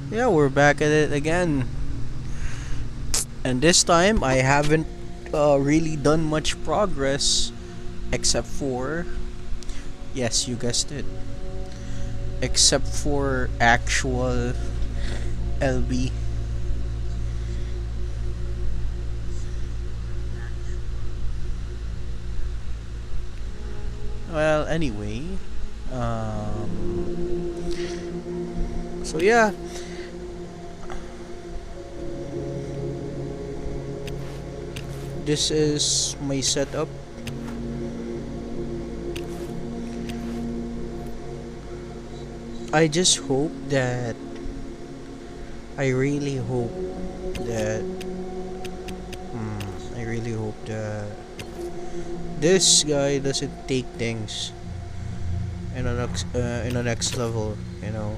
Yeah, we're back at it again. And this time, I haven't really done much progress. Except for. Yes, you guessed it. Except for actual LB. Well, anyway. So, yeah. This is my setup. I just hope that. I really hope that. I really hope that this guy doesn't take things in the next level. You know.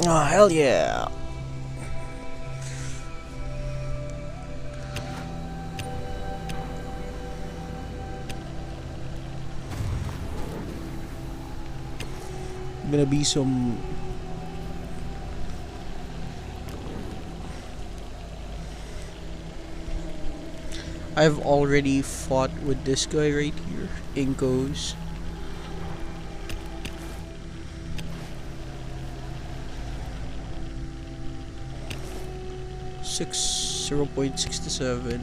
Oh hell yeah! Gonna be some. I've already fought with this guy right here. Inkos. 0.67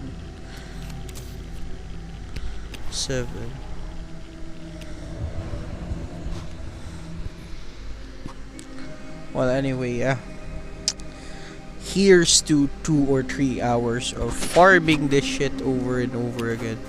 7. Well, anyway, yeah. Here's to 2 or 3 hours of farming this shit over and over again.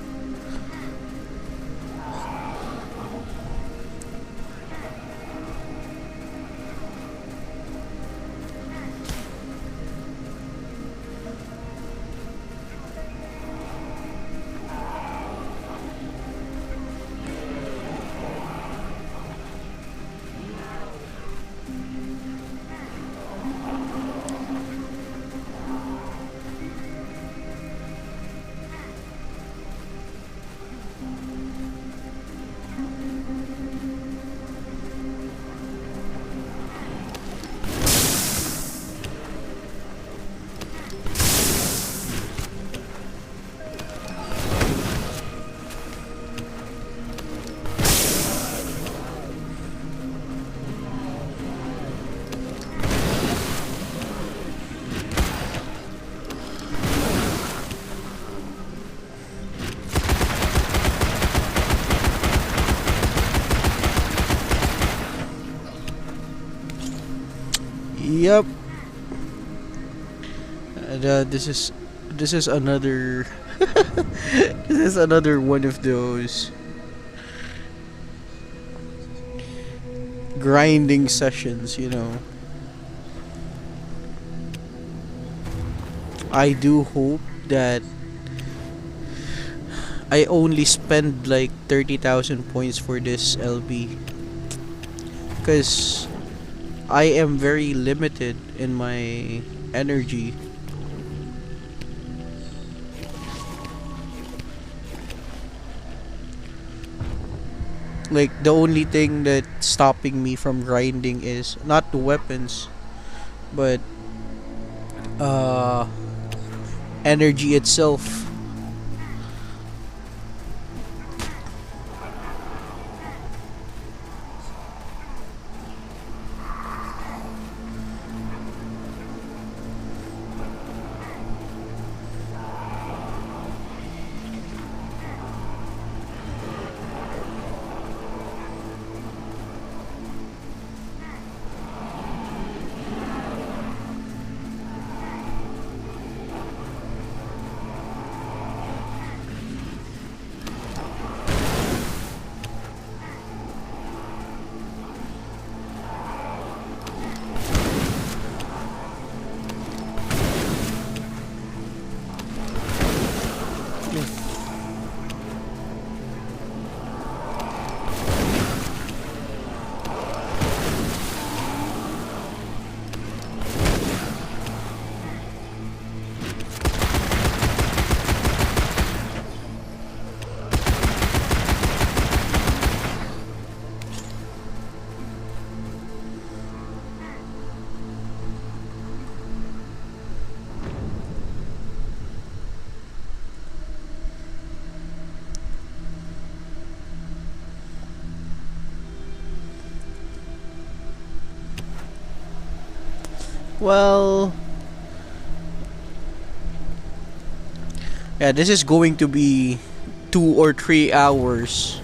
Yep. And this is another this is another one of those grinding sessions, you know. I do hope that I only spend like 30,000 points for this LB because I am very limited in my energy. Like the only thing that's stopping me from grinding is not the weapons, but uh energy itself. Well, yeah, this is going to be 2 or 3 hours.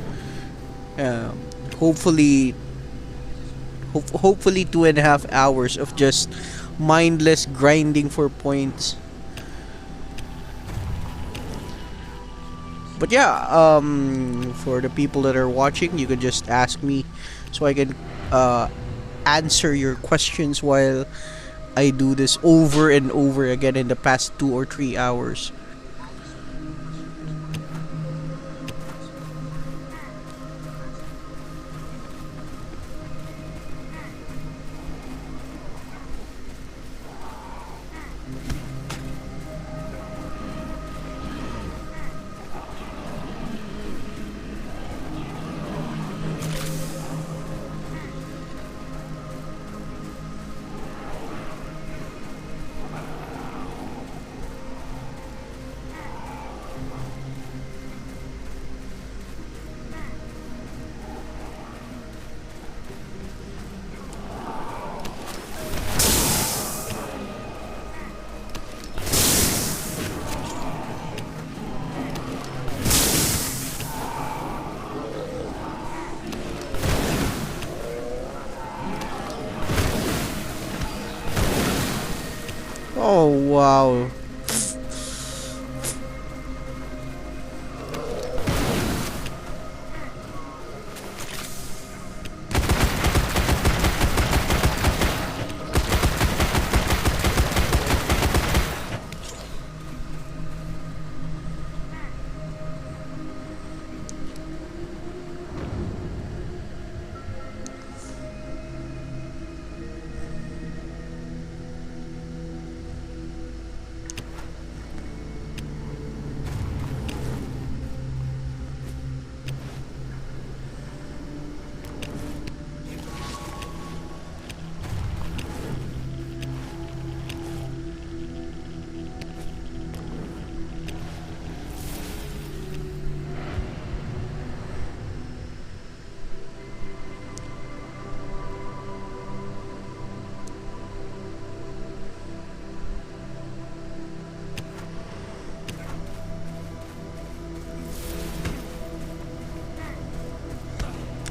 Um, hopefully, hopefully 2.5 hours of just mindless grinding for points. But yeah, for the people that are watching, you can just ask me so I can uh, answer your questions while I do this over and over again in the past 2 or 3 hours. Oh wow.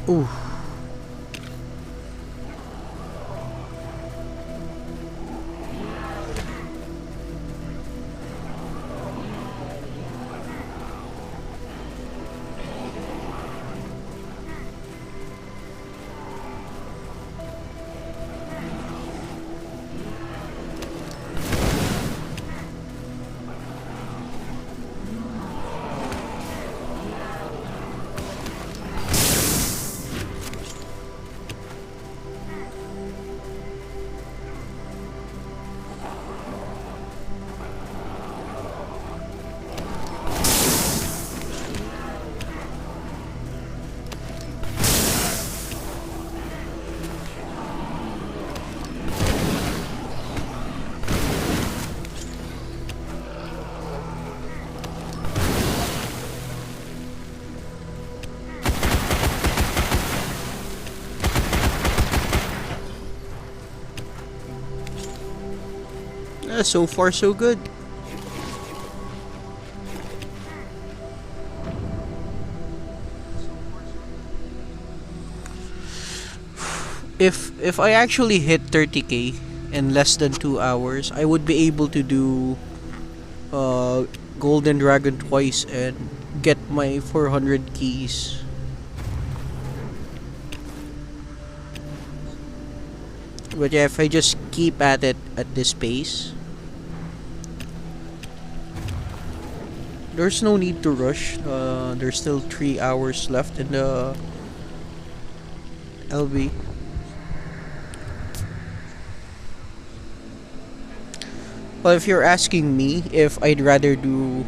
Ooh. So far so good. If I actually hit 30k in less than 2 hours, I would be able to do uh Golden Dragon twice and get my 400 keys. But yeah, if I just keep at it at this pace, there's no need to rush. There's still 3 hours left in the LB. Well, if you're asking me if I'd rather do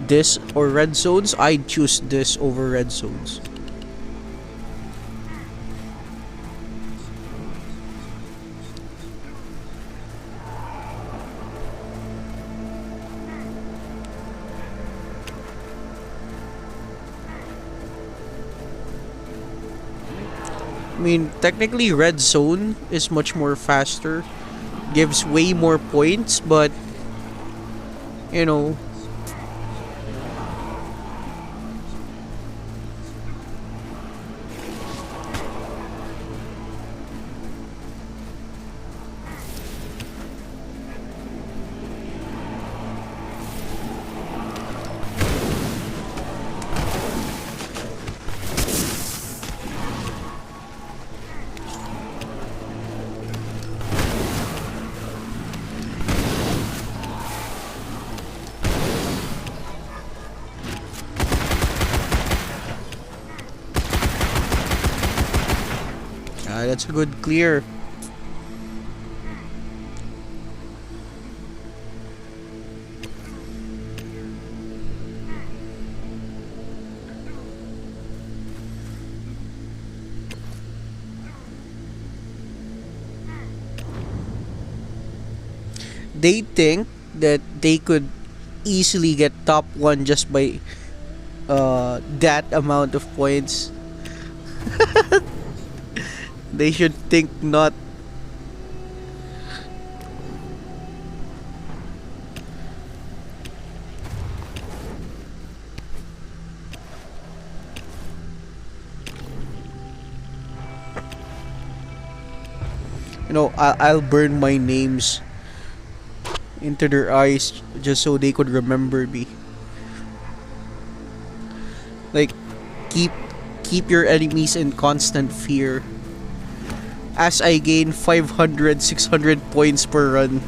this or red zones, I'd choose this over red zones. I mean, technically, red zone is much more faster gives way more points, but you know, that's a good clear. They think that they could easily get top 1 just by that amount of points. They should think not. I'll burn my names into their eyes just so they could remember me. Like, keep your enemies in constant fear as I gain 500, 600 points per run.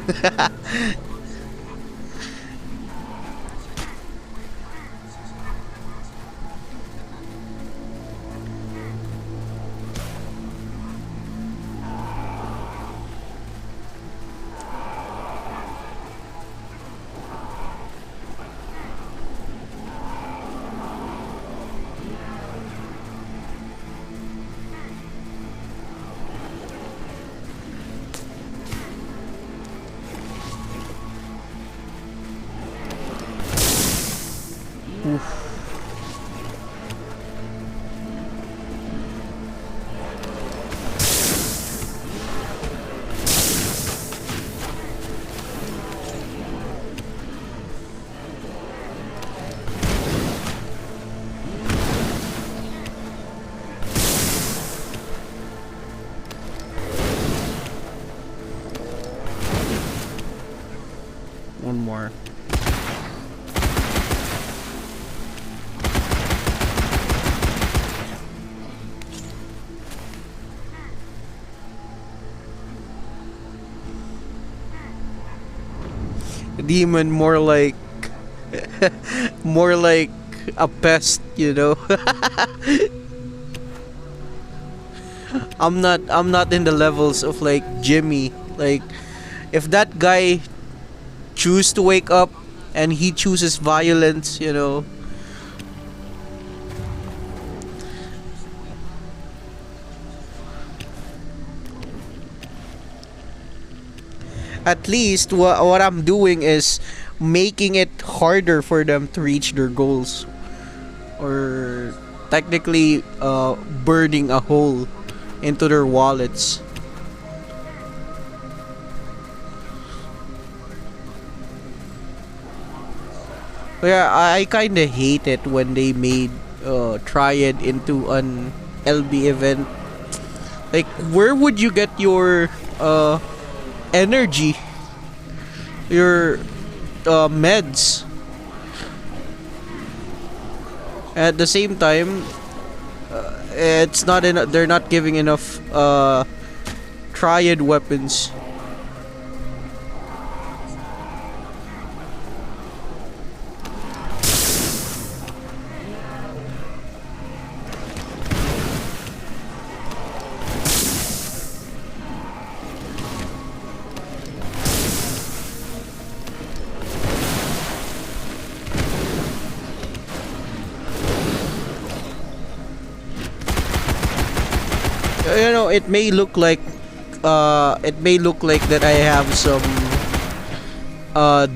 One more. Demon, more like more like a pest, you know. I'm not in the levels of like Jimmy. Like, if that guy choose to wake up and he chooses violence, at least what I'm doing is making it harder for them to reach their goals, or technically burning a hole into their wallets. Yeah, I kind of hate it when they made Triad into an LB event. Like, where would you get your energy, your meds? At the same time, it's not they're not giving enough Triad weapons. It may look like that I have some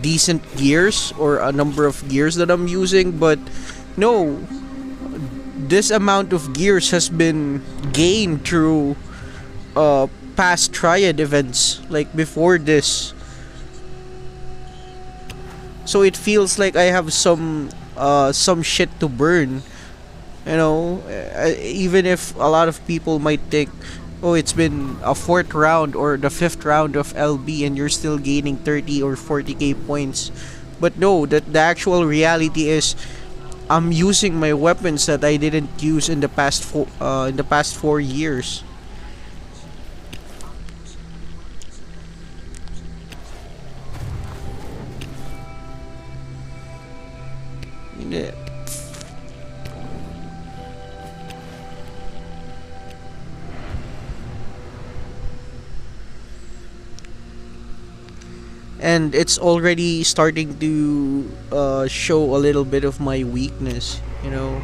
decent gears, or a number of gears that I'm using, but no, this amount of gears has been gained through past triad events like before this. So it feels like I have some shit to burn. You know, even if a lot of people might think, oh, it's been a fourth round or the fifth round of LB and you're still gaining 30 or 40k points. But no, that the actual reality is I'm using my weapons that I didn't use in the past 4 years. Yeah. And it's already starting to show a little bit of my weakness, you know.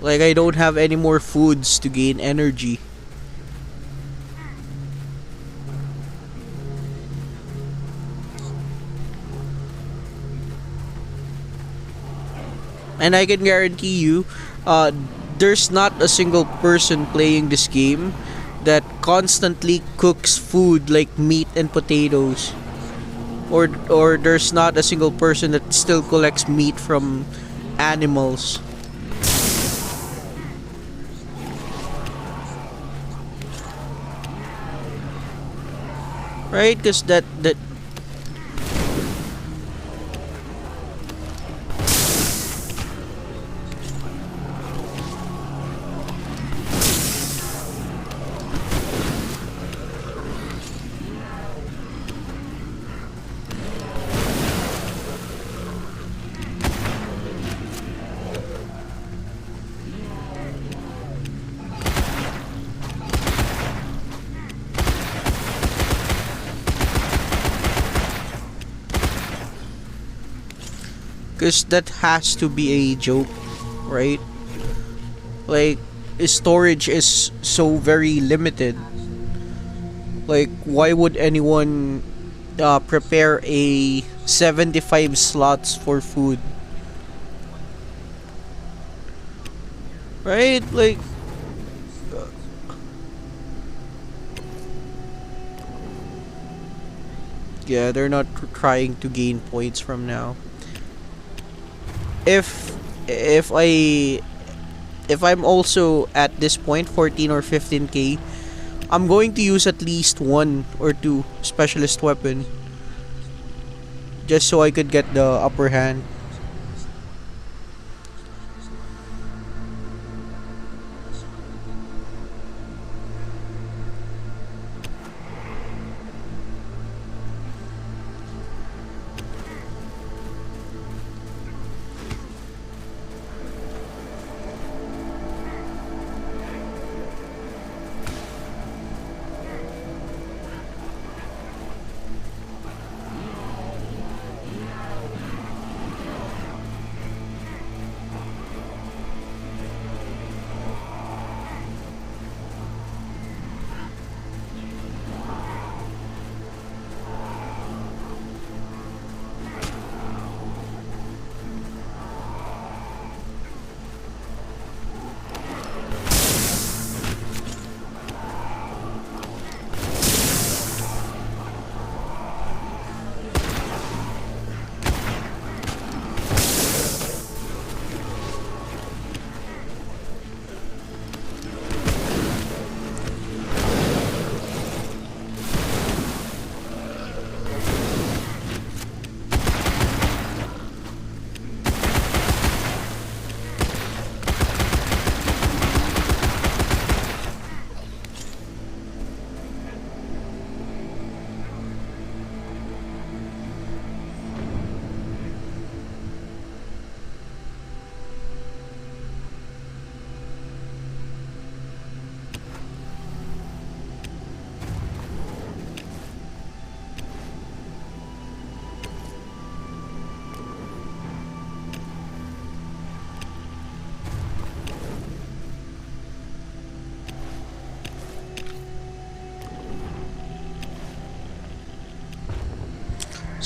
Like I don't have any more foods to gain energy. And I can guarantee you, uh, there's not a single person playing this game that constantly cooks food like meat and potatoes. Or there's not a single person that still collects meat from animals. Right? Because that because that has to be a joke, right? Like storage is so very limited. Like why would anyone prepare a 75 slots for food, right? Like yeah, they're not trying to gain points from now. If if I'm also at this point 14 or 15k, I'm going to use at least one or two specialist weapon just so I could get the upper hand.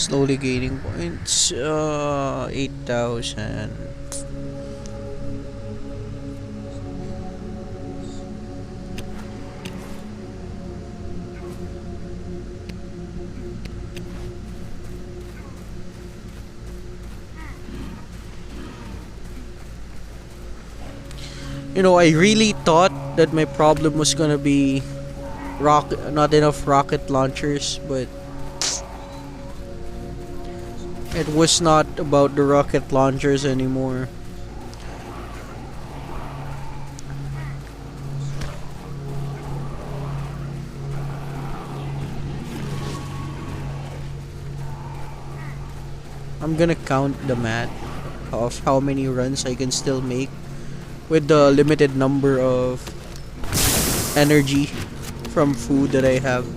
Slowly gaining points. 8,000. I really thought that my problem was gonna be not enough rocket launchers, but it was not about the rocket launchers anymore. I'm gonna count the math of how many runs I can still make with the limited number of energy from food that I have.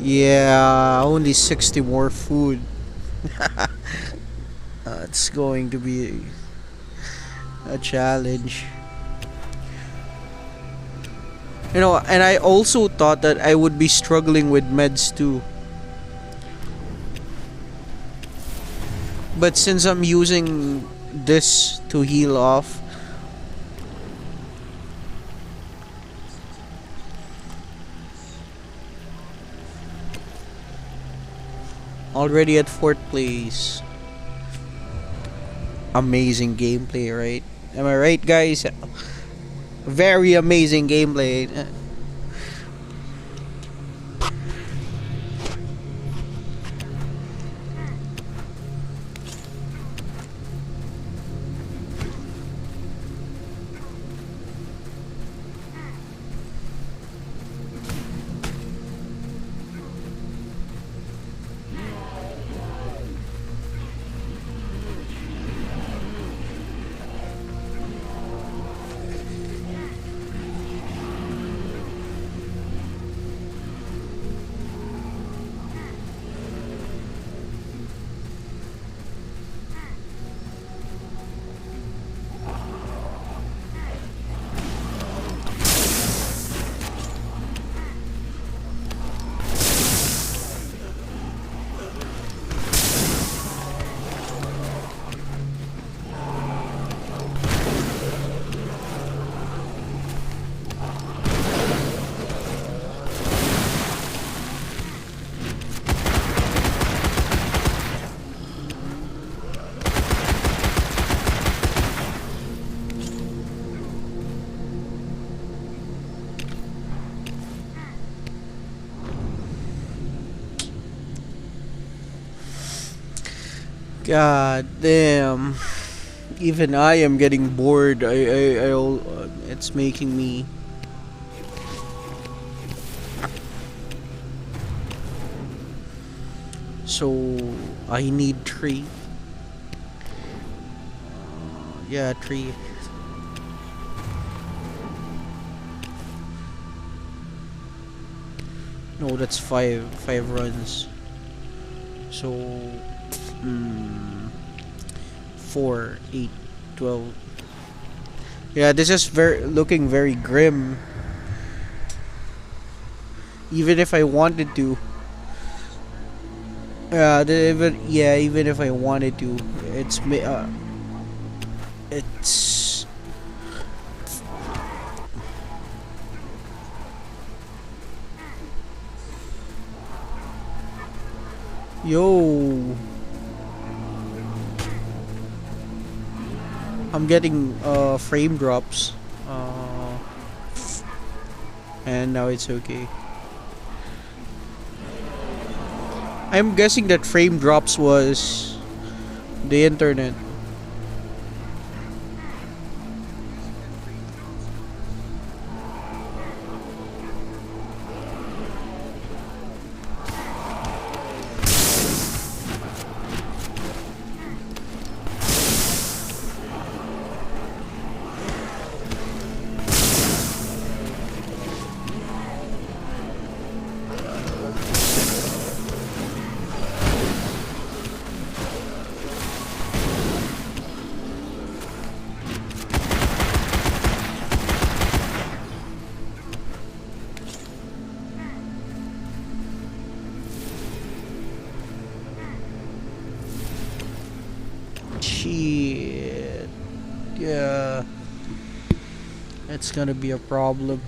Yeah, only 60 more food. It's going to be a challenge. And I also thought that I would be struggling with meds too. But since I'm using this to heal off, already at fourth place. Amazing gameplay, right? Am I right, guys? Very amazing gameplay. God damn. Even I am getting bored. It's making me. So I need 3. Yeah, 3. No, that's 5. 5 runs. So 4, 8, 12. Yeah, this is looking very grim. Even if I wanted to. Even if I wanted to, it's yo. I'm getting frame drops. And now it's okay. I'm guessing that frame drops was the internet. Shit. Yeah. It's gonna be a problem.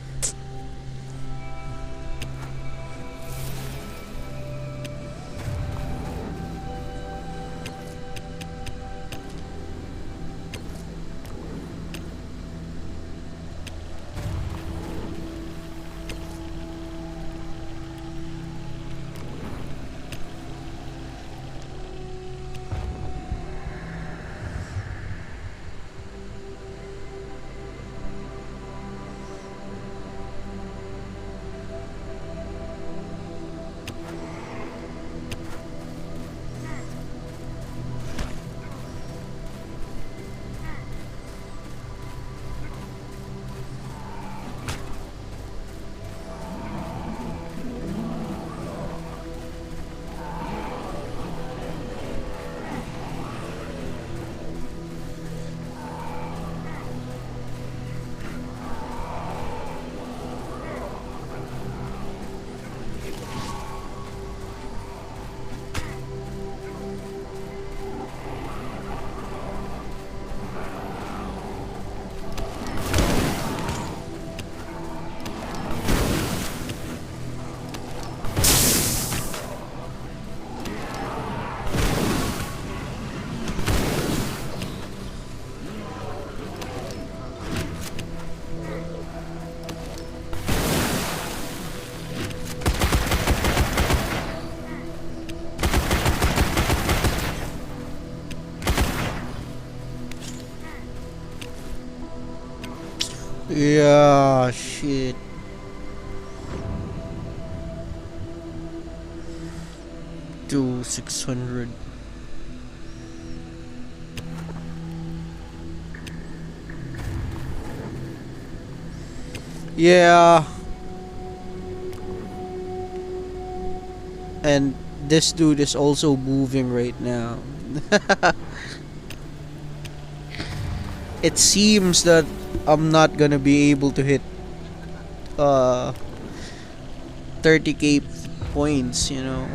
Yeah, shit. To 600. Yeah. And this dude is also moving right now. It seems that I'm not gonna be able to hit uh 30k points, you know.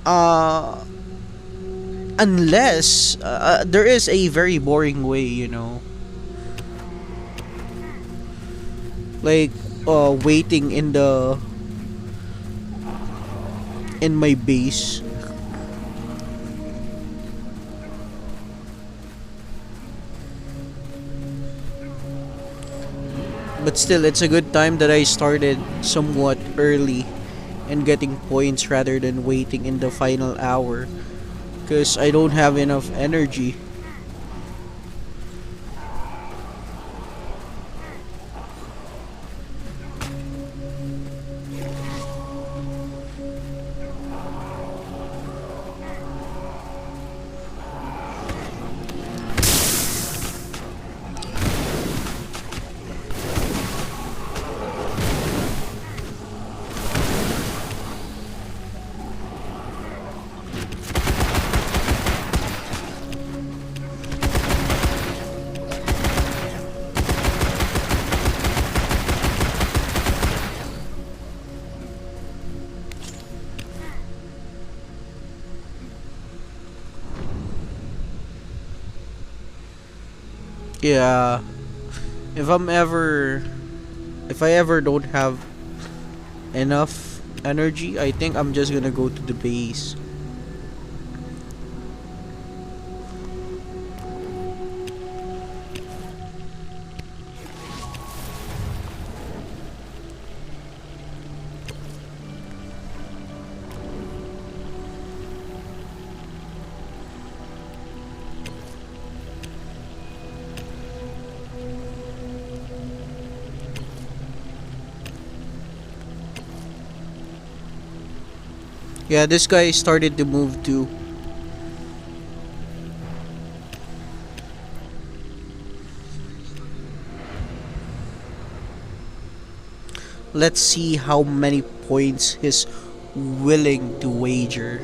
Uh Unless there is a very boring way, you know. Like waiting in my base. But still, it's a good time that I started somewhat early and getting points rather than waiting in the final hour. Because I don't have enough energy. Yeah. If I'm ever if I ever don't have enough energy, I think I'm just gonna go to the base. Yeah, this guy started to move too. Let's see how many points he's willing to wager.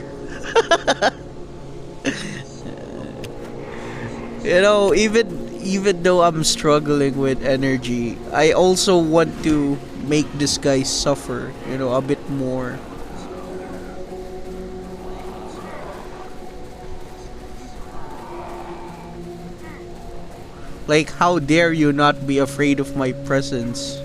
You know, even though I'm struggling with energy, I also want to make this guy suffer, you know, a bit more. Like, how dare you not be afraid of my presence?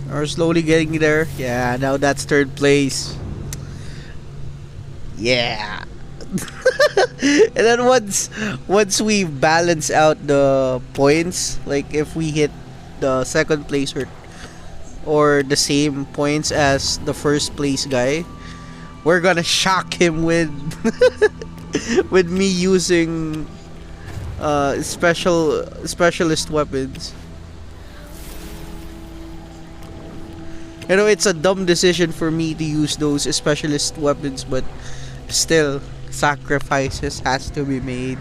We're slowly getting there. Yeah, now that's third place. Yeah. And then once we balance out the points, like if we hit the second place or the same points as the first place guy, we're gonna shock him with with me using specialist weapons. You know, it's a dumb decision for me to use those specialist weapons, but still, sacrifices has to be made.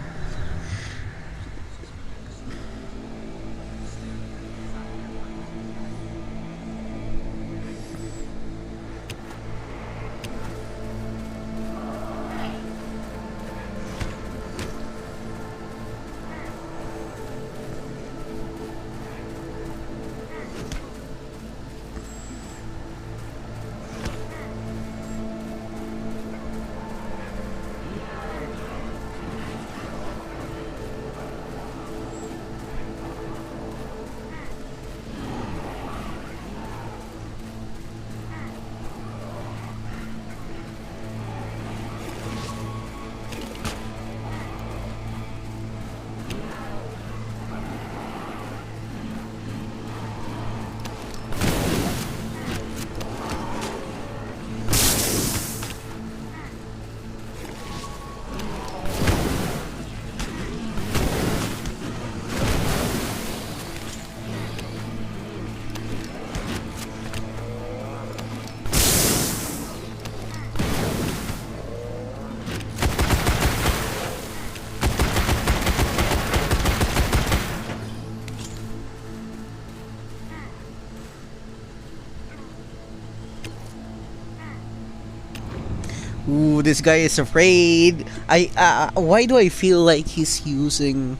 Ooh, this guy is afraid. Why do I feel like he's using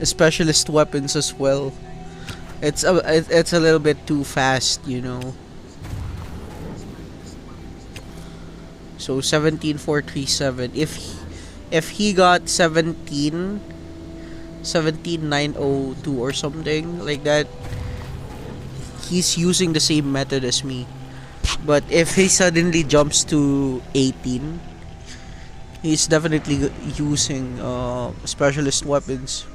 specialist weapons as well? It's a little bit too fast, you know. So 17437. If he got 17902 or something like that, he's using the same method as me. But if he suddenly jumps to 18, he's definitely using specialist weapons.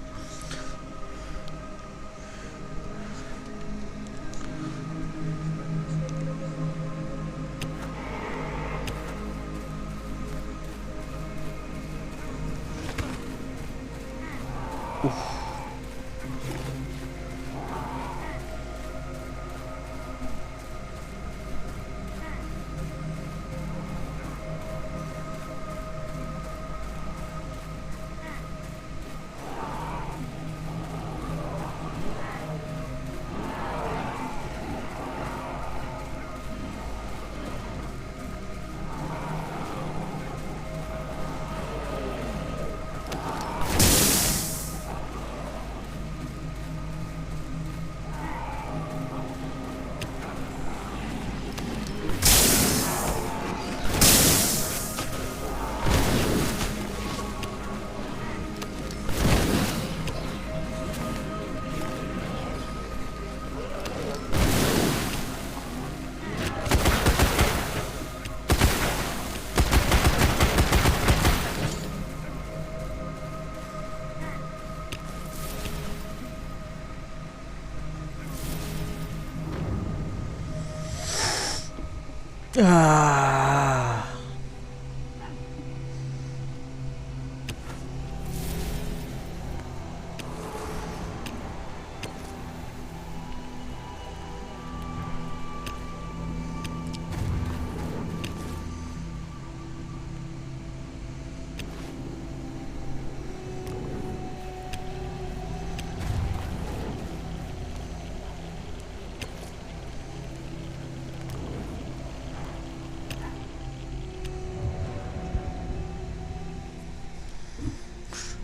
Ah.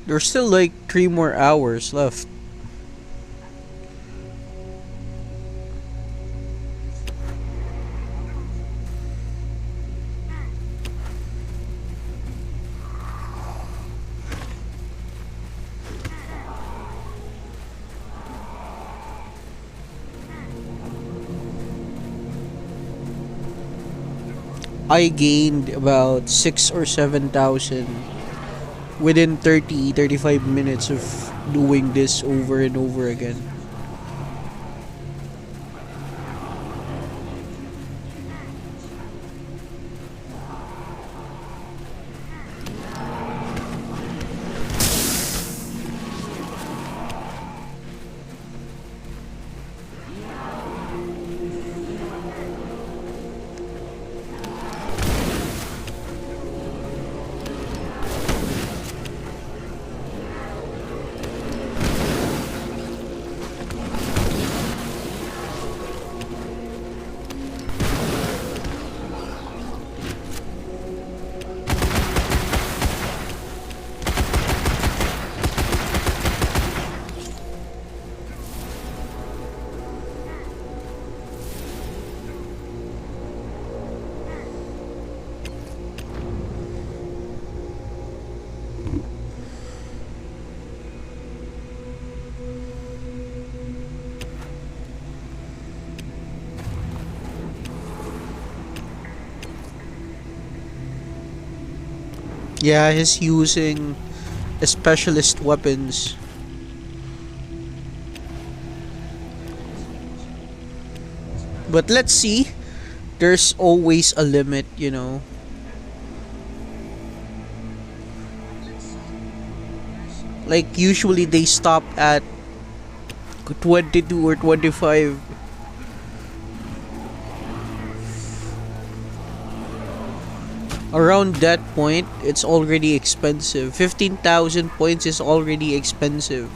There's still like 3 more hours left. I gained about 6 or 7,000 within 35 minutes of doing this over and over again. Yeah, he's using specialist weapons. But let's see. There's always a limit, you know. Like usually they stop at 22 or 25. Around that point, it's already expensive. 15,000 points is already expensive.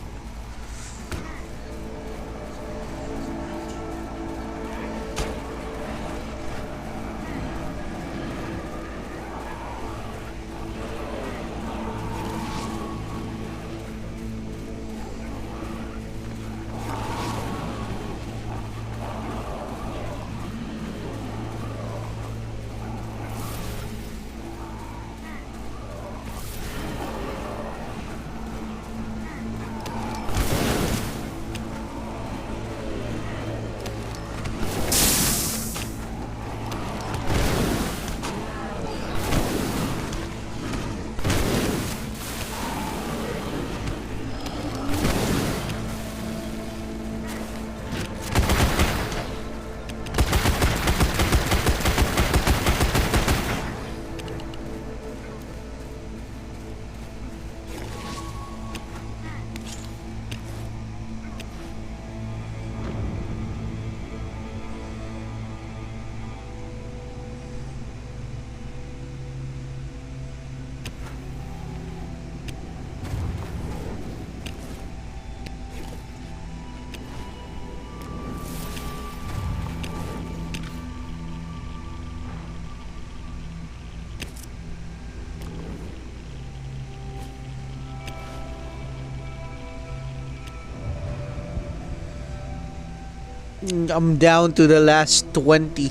I'm down to the last 20.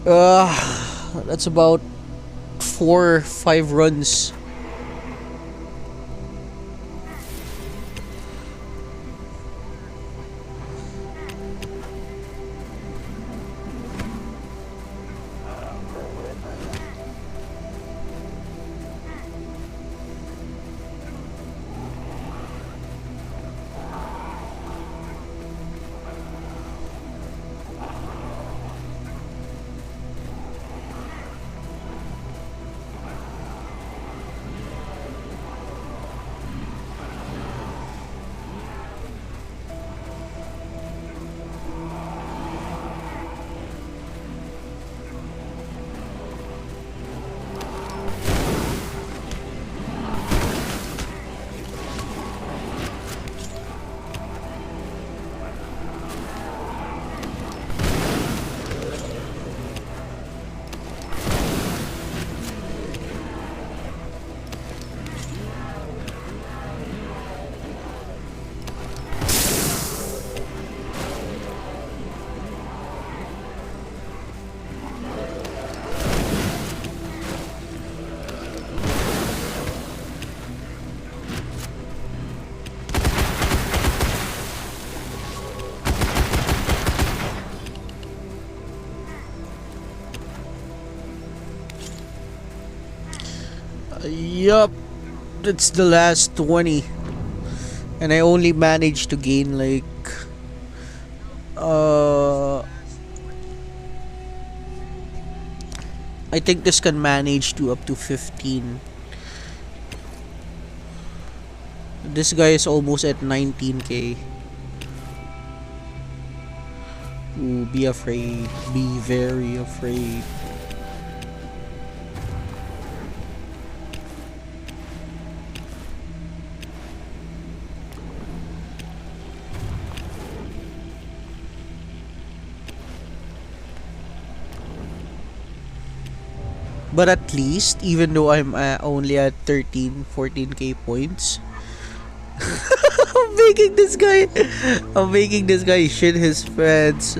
That's about 4 or 5 runs. Yup, that's the last 20. And I only managed to gain like uh I think this can manage to up to 15. This guy is almost at 19k. Ooh, be afraid. Be very afraid. But at least, even though I'm only at 13, 14k points, I'm making this guy shit his pants.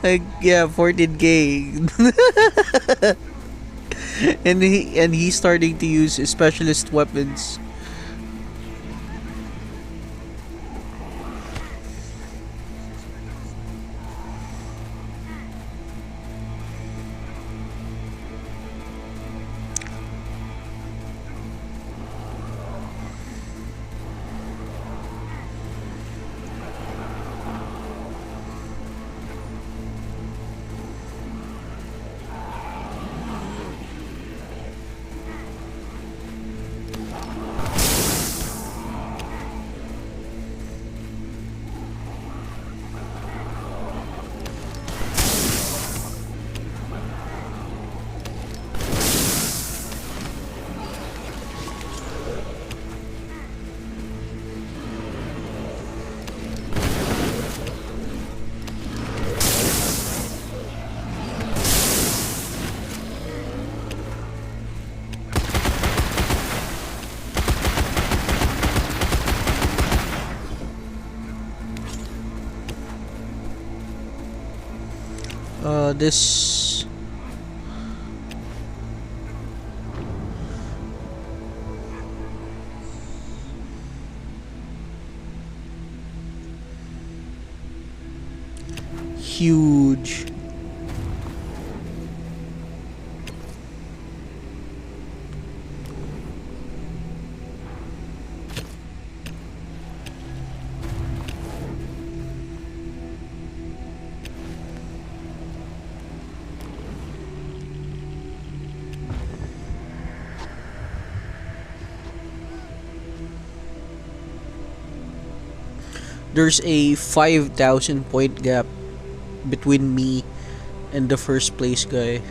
Like, yeah, 14k. And he's starting to use specialist weapons. This huge. There's a 5,000 point gap between me and the first place guy.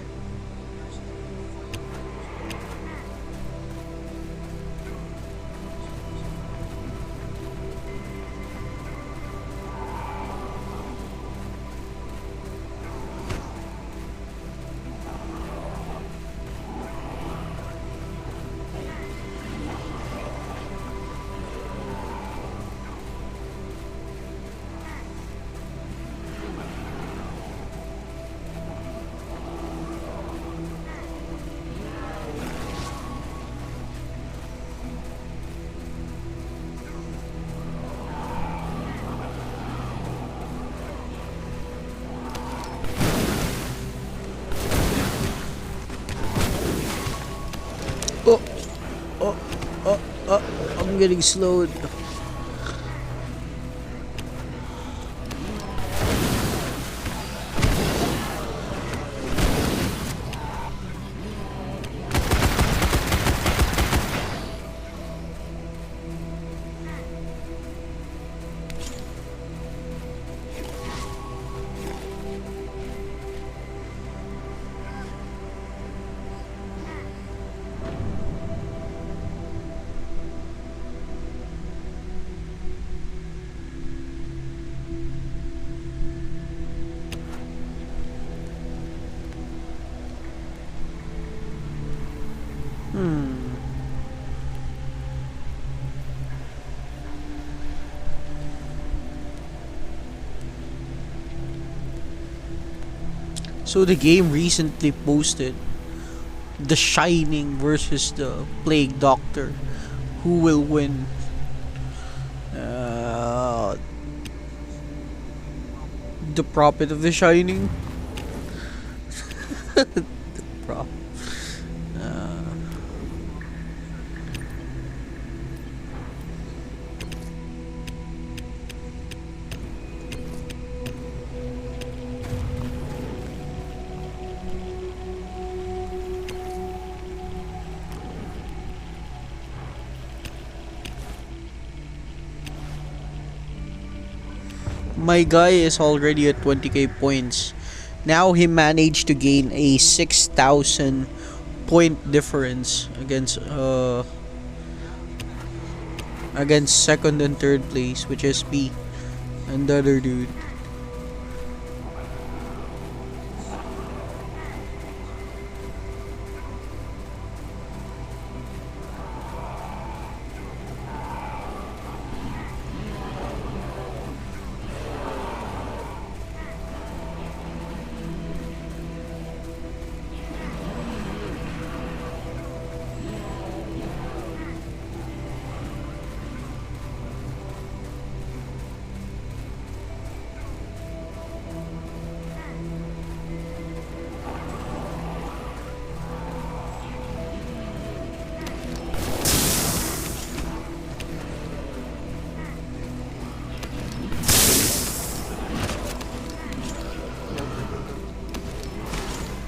Oh, oh, I'm getting slowed. So the game recently posted The Shining versus the Plague Doctor. Who will win? Uh, the Prophet of the Shining? Bro. My guy is already at 20k points. Now he managed to gain a 6,000 point difference against second and third place, which is me and the other dude.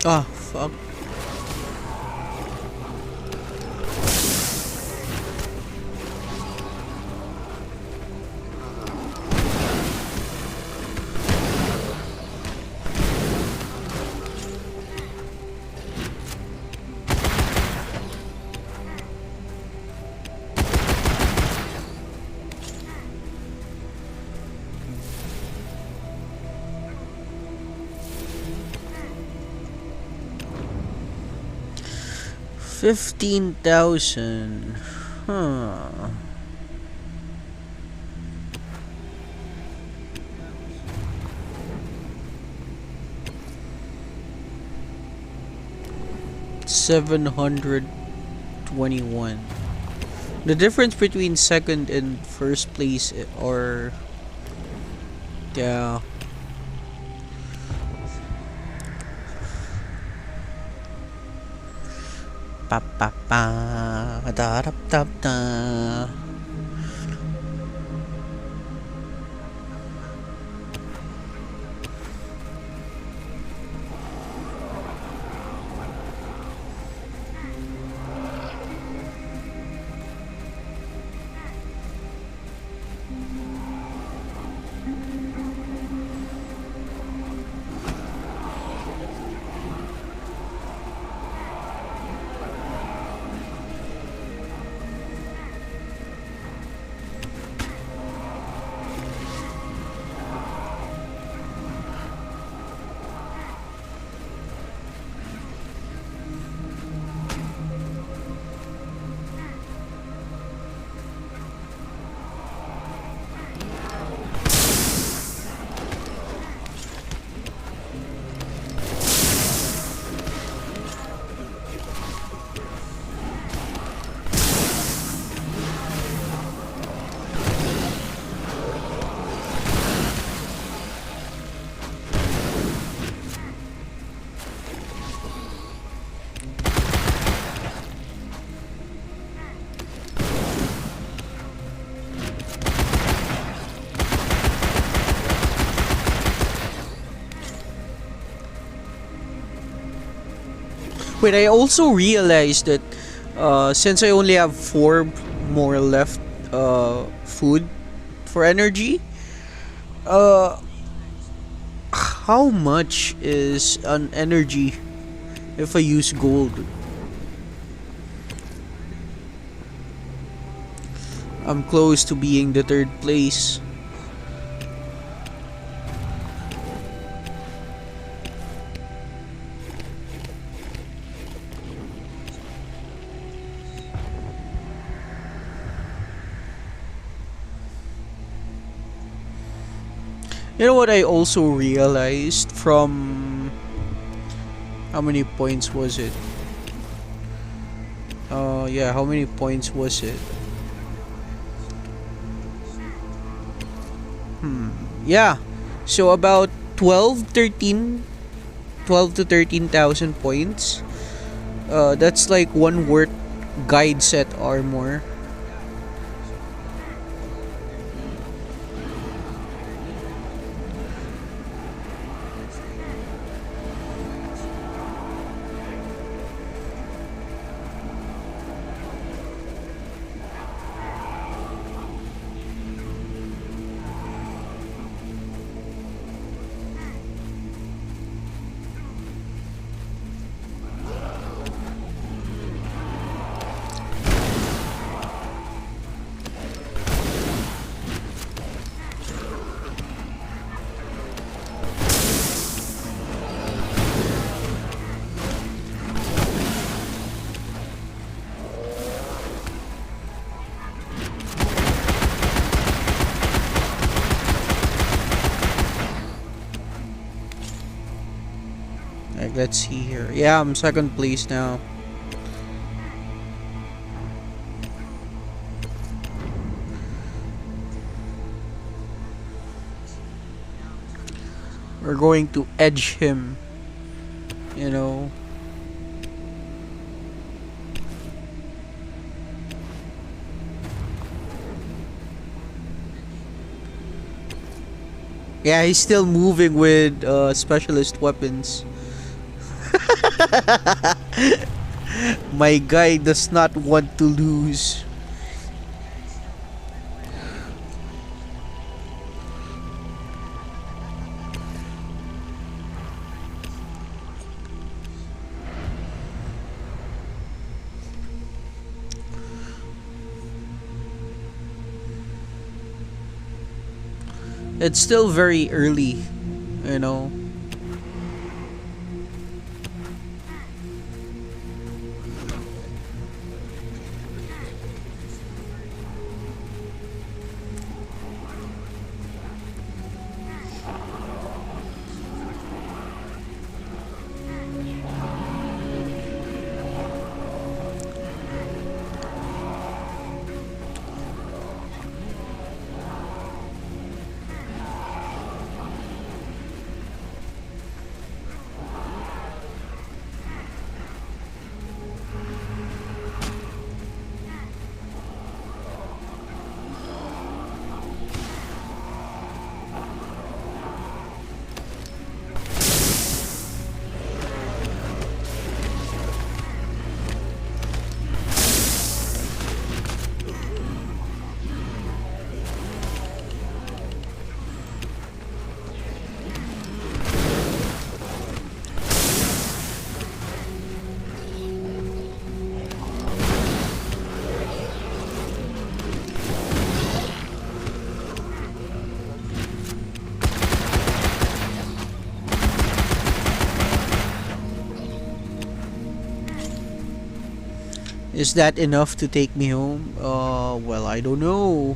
Ah, fuck. $15,000. Huh. $721. The difference between second and first place or yeah. Pa pa pa da da da da. Wait, I also realized that since I only have 4 more left food for energy, uh, how much is an energy if I use gold? I'm close to being the third place. You know what I also realized from how many points was it? Yeah, how many points was it? Yeah. So about 12, 13 12 to 13,000 points. That's like one worth guide set armor. Like, let's see here. Yeah, I'm second place now. We're going to edge him, you know. Yeah, he's still moving with specialist weapons. My guy does not want to lose. It's still very early, you know. Is that enough to take me home? Well, I don't know.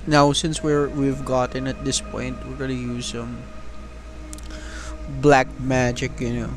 Now, since we've gotten at this point, we're gonna use some black magic, you know.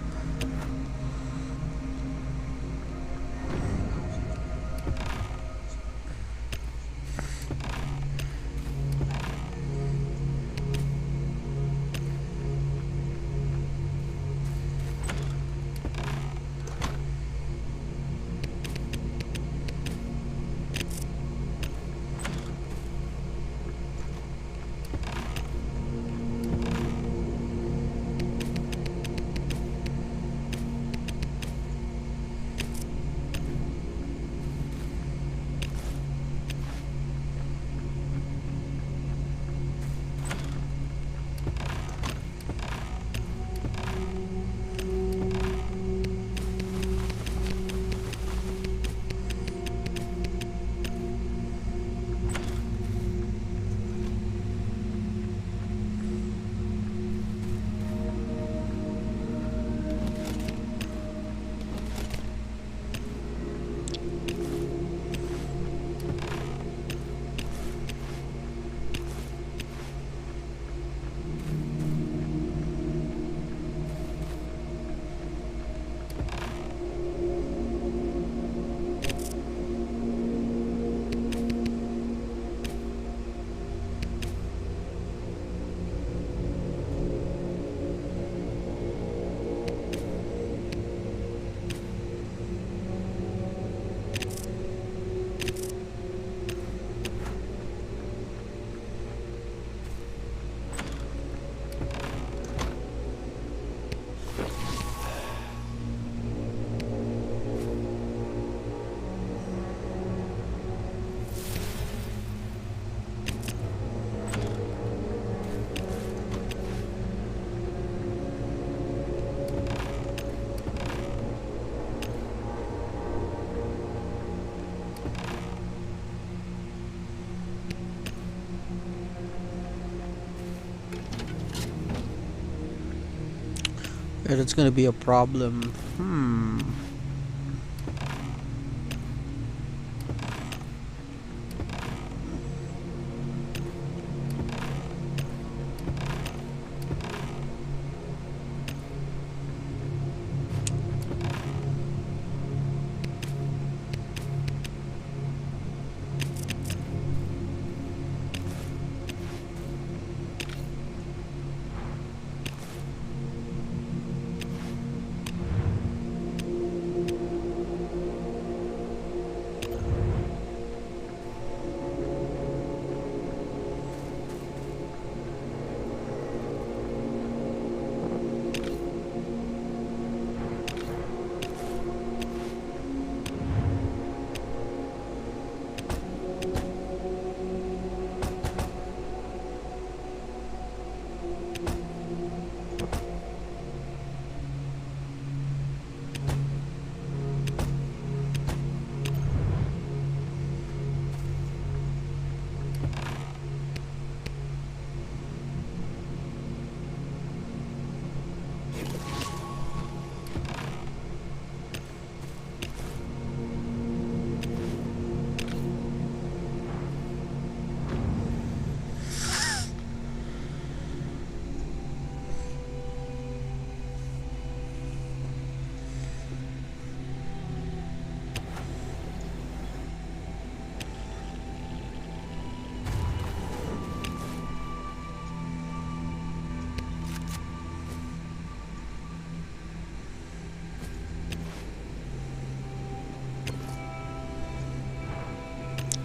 That's gonna be a problem. Hmm.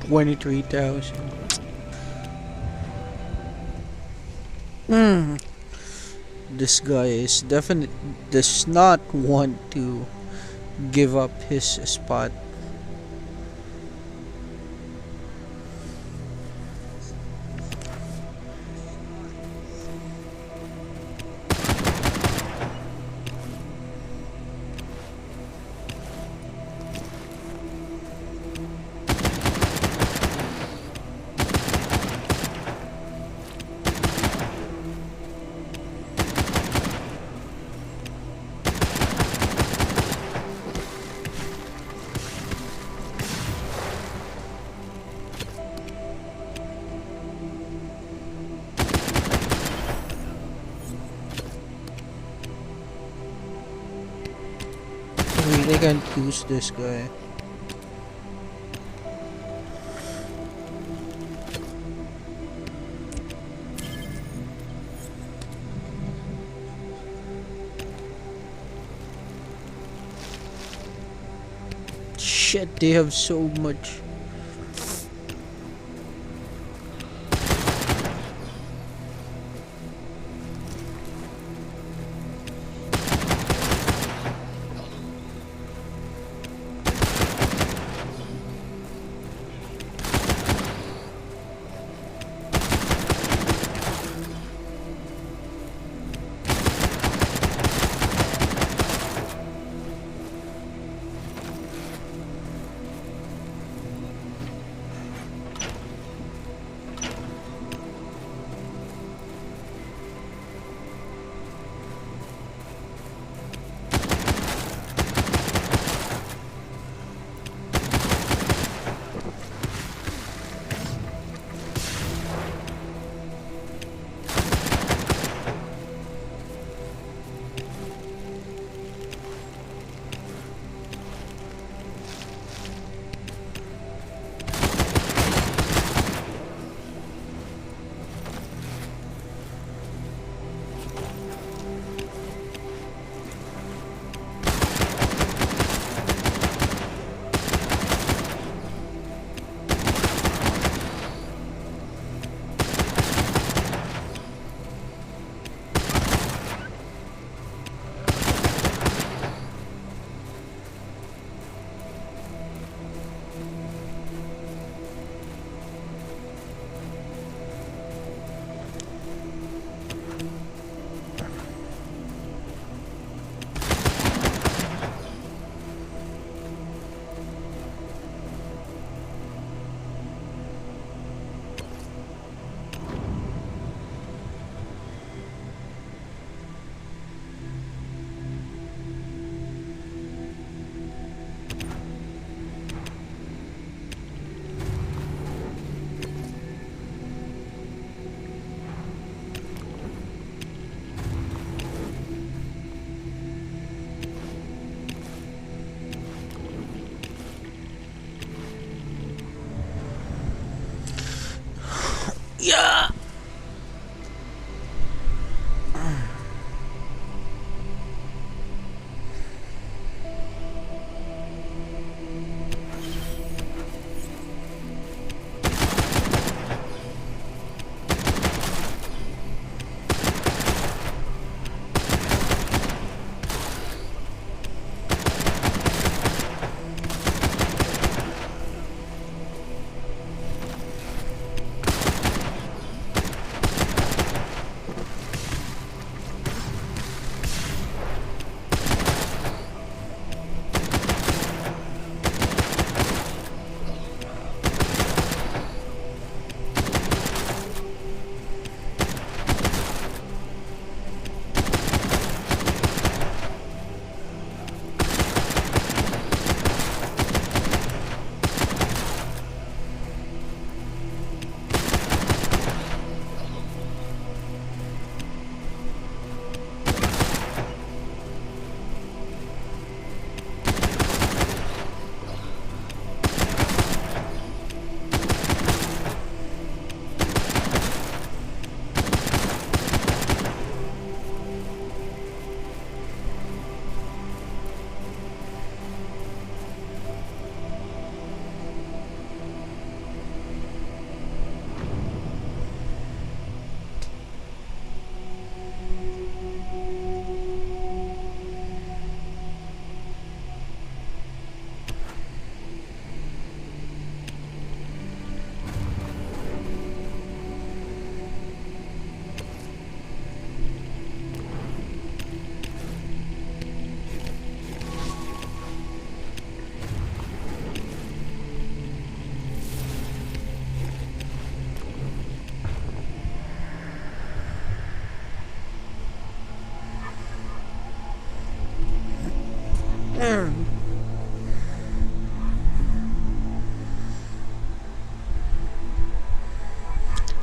23,000. Hmm. This guy is definitely does not want to give up his spot. I really can't use this guy. Shit, they have so much.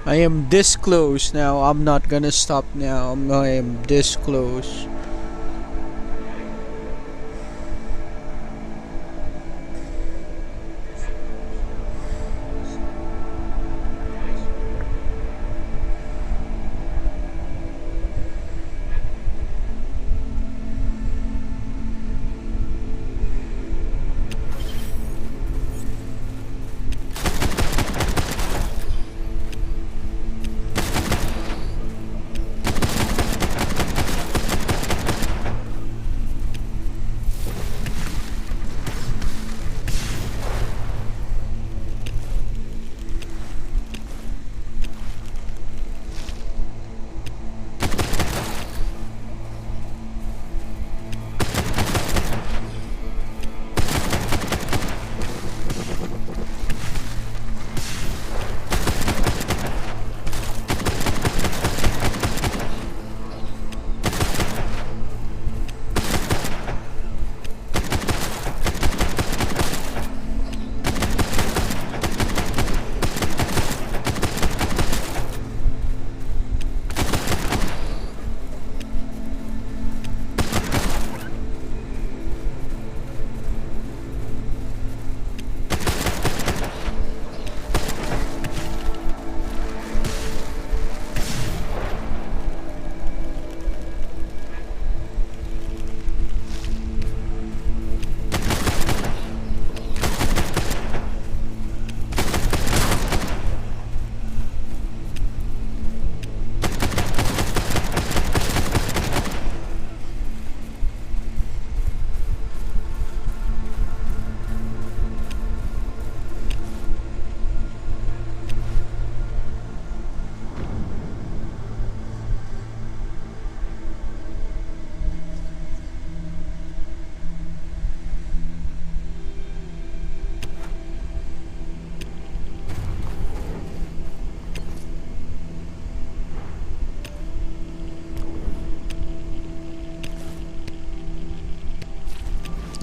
I am this close now. I'm not gonna stop now. I am this close.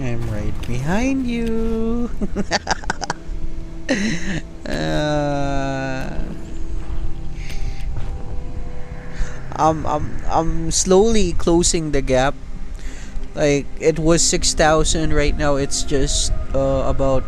I'm right behind you. uh, I'm slowly closing the gap. Like it was 6,000. Right now it's just about.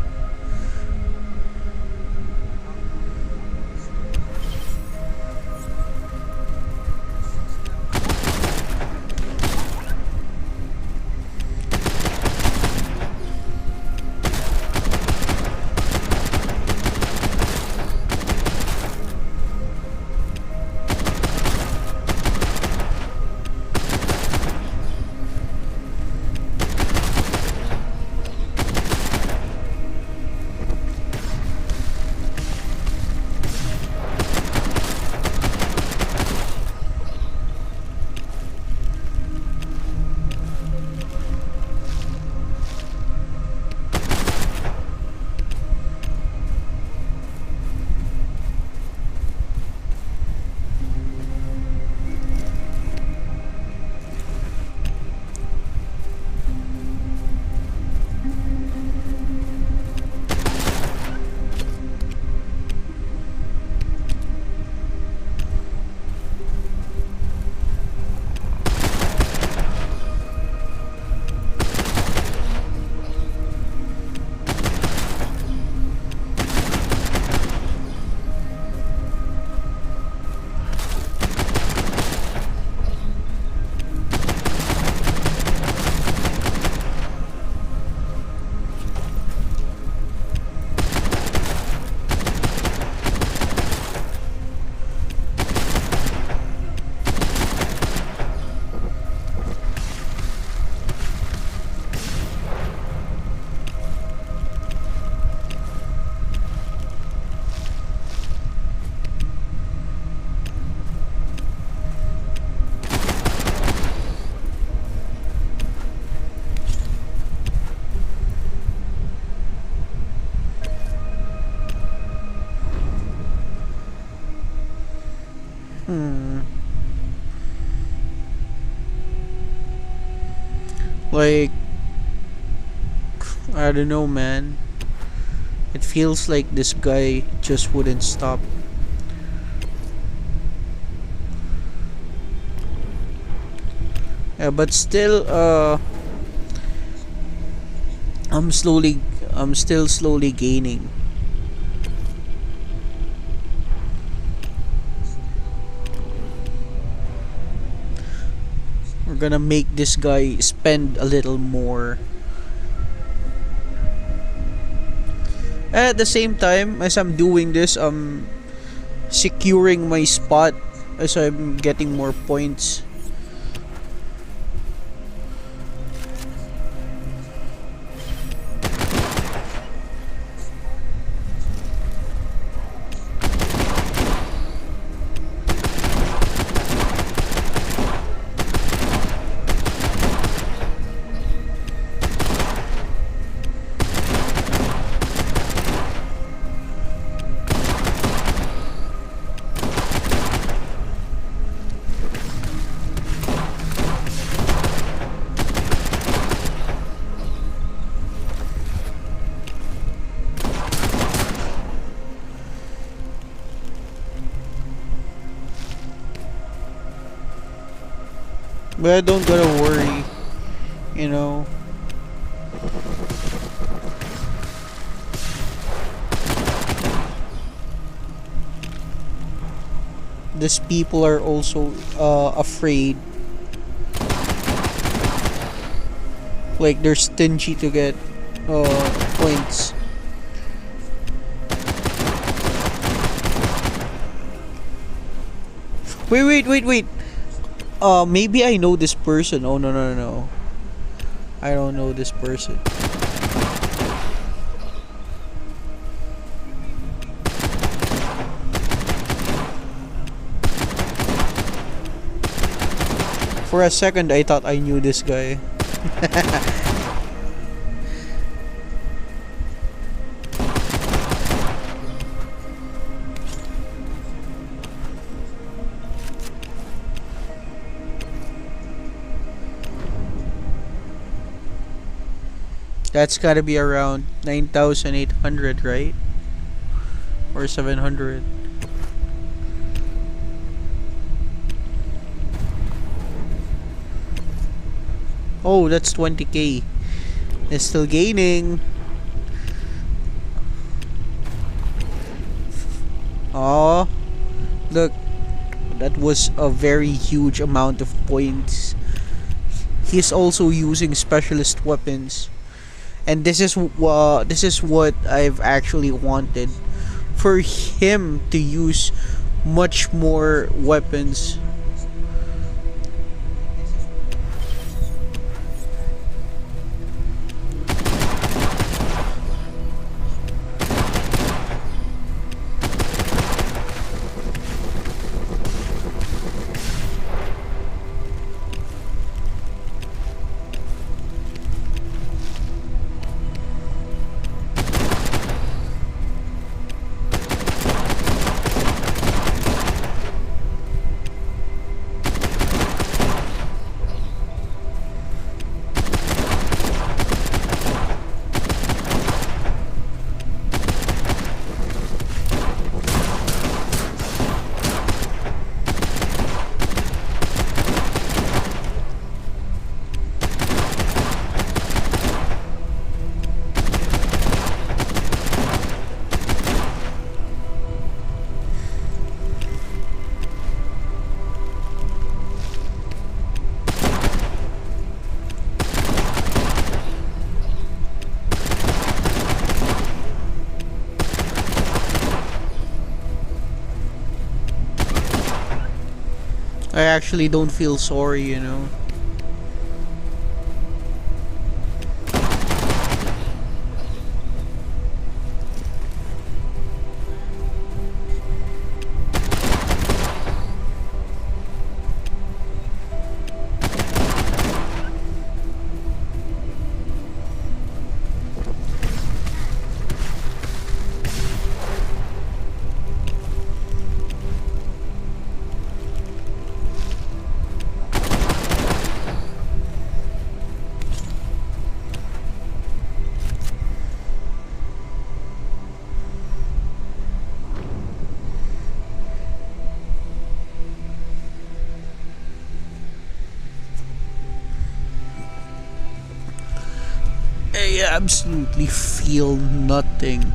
Like I don't know, man. It feels like this guy just wouldn't stop. Yeah, but still, I'm slowly, I'm still slowly gaining. We're gonna make this guy spend a little more. And at the same time, as I'm doing this, I'm securing my spot as I'm getting more points. But I don't gotta worry, you know. These people are also afraid. Like they're stingy to get points. Wait. Maybe I know this person. Oh, no. I don't know this person. For a second, I thought I knew this guy. That's gotta be around 9,800, right? Or 700. Oh, that's 20k. It's still gaining. Oh, look. That was a very huge amount of points. He's also using specialist weapons. And this is what I've actually wanted, for him to use much more weapons. I actually don't feel sorry, you know. I absolutely feel nothing.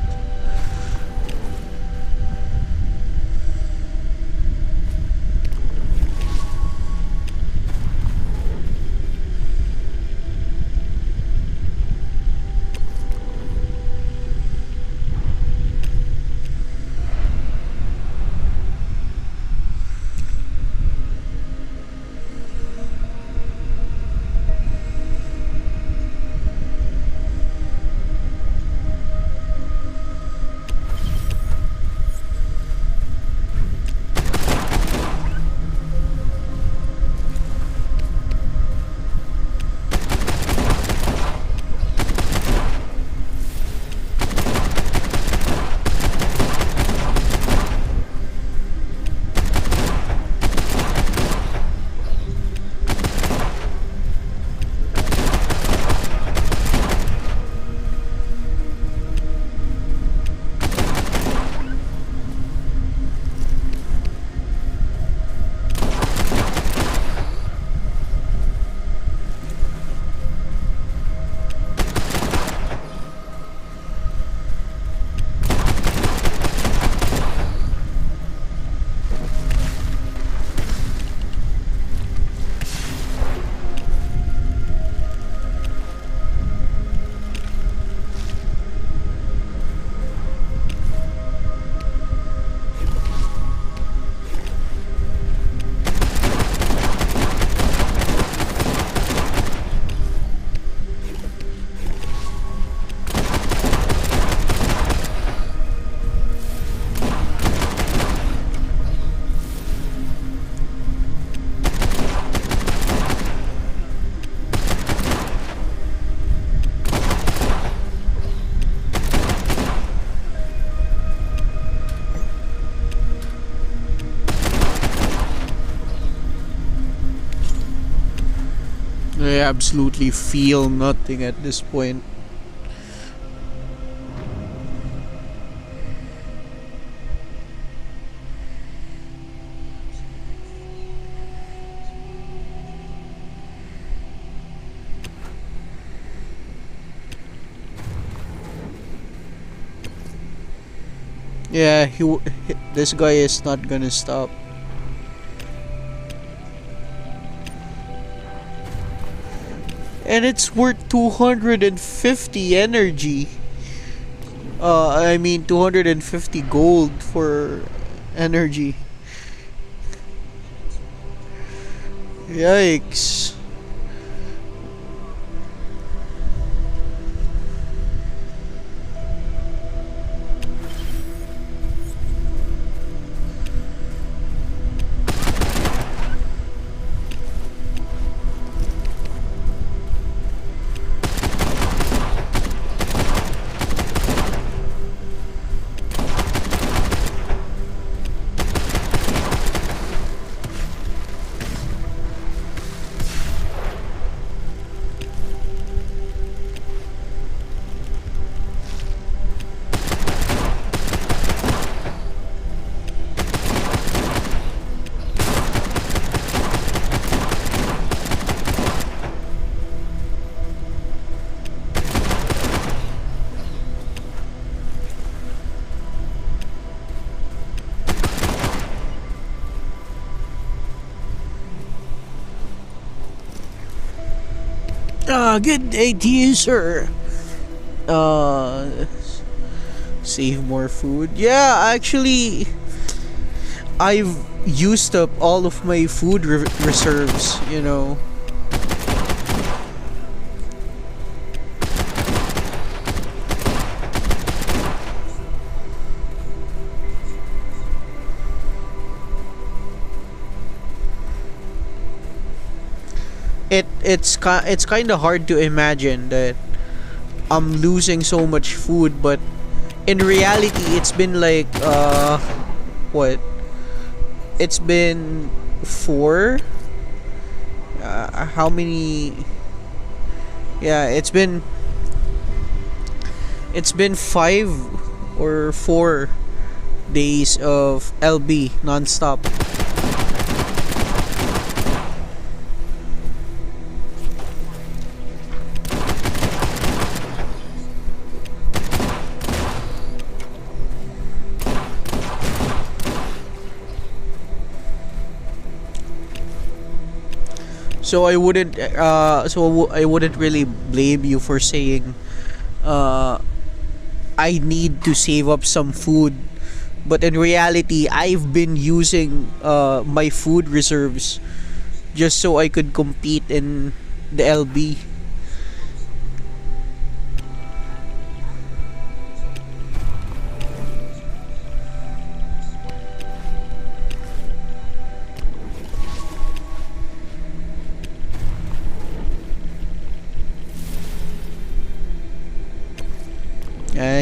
I absolutely feel nothing at this point. Yeah, this guy is not gonna stop. And it's worth 250 energy. I mean 250 gold for energy. Yikes. Good day to you, sir. Uh, Save more food. Yeah, actually, I've used up all of my food reserves, you know. It's kind of hard to imagine that I'm losing so much food, but in reality it's been like what? It's been four. How many? Yeah, it's been 5 or 4 days of LB nonstop. So I wouldn't really blame you for saying uh I need to save up some food. But in reality, I've been using my food reserves just so I could compete in the LB.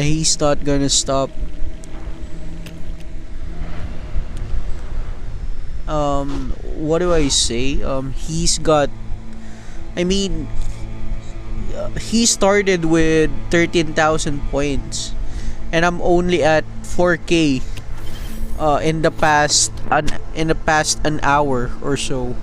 He's not gonna stop. What do I say? He's got. I mean, he started with 13,000 points, and I'm only at 4K. In the past an hour or so.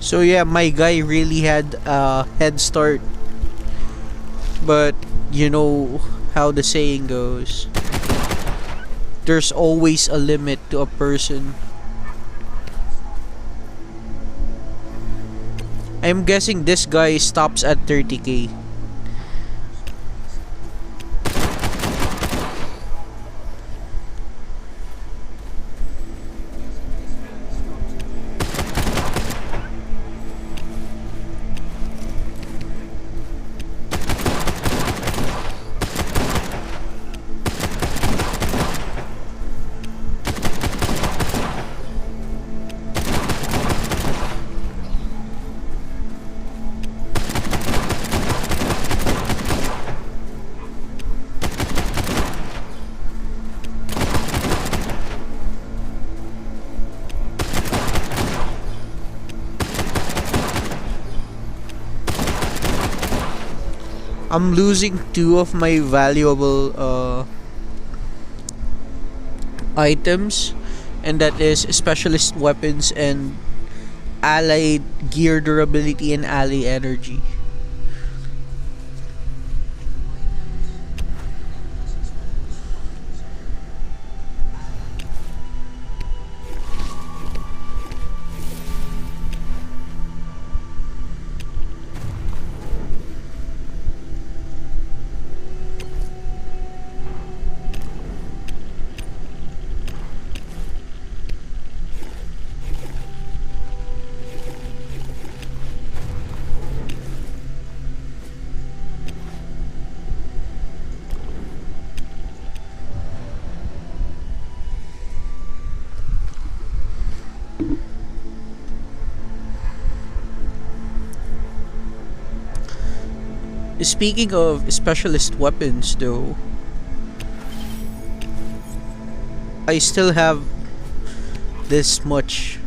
So yeah, my guy really had a head start. But you know how the saying goes. There's always a limit to a person. I'm guessing this guy stops at 30K. I'm losing two of my valuable items, and that is specialist weapons and allied gear durability and ally energy. Speaking of specialist weapons, though, I still have this much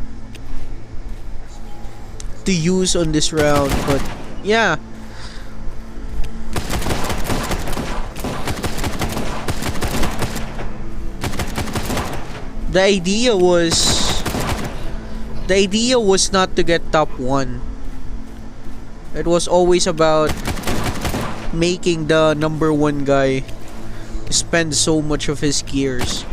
to use on this round, but yeah, the idea was the idea was not to get top 1. It was always about making the number 1 guy spend so much of his gears.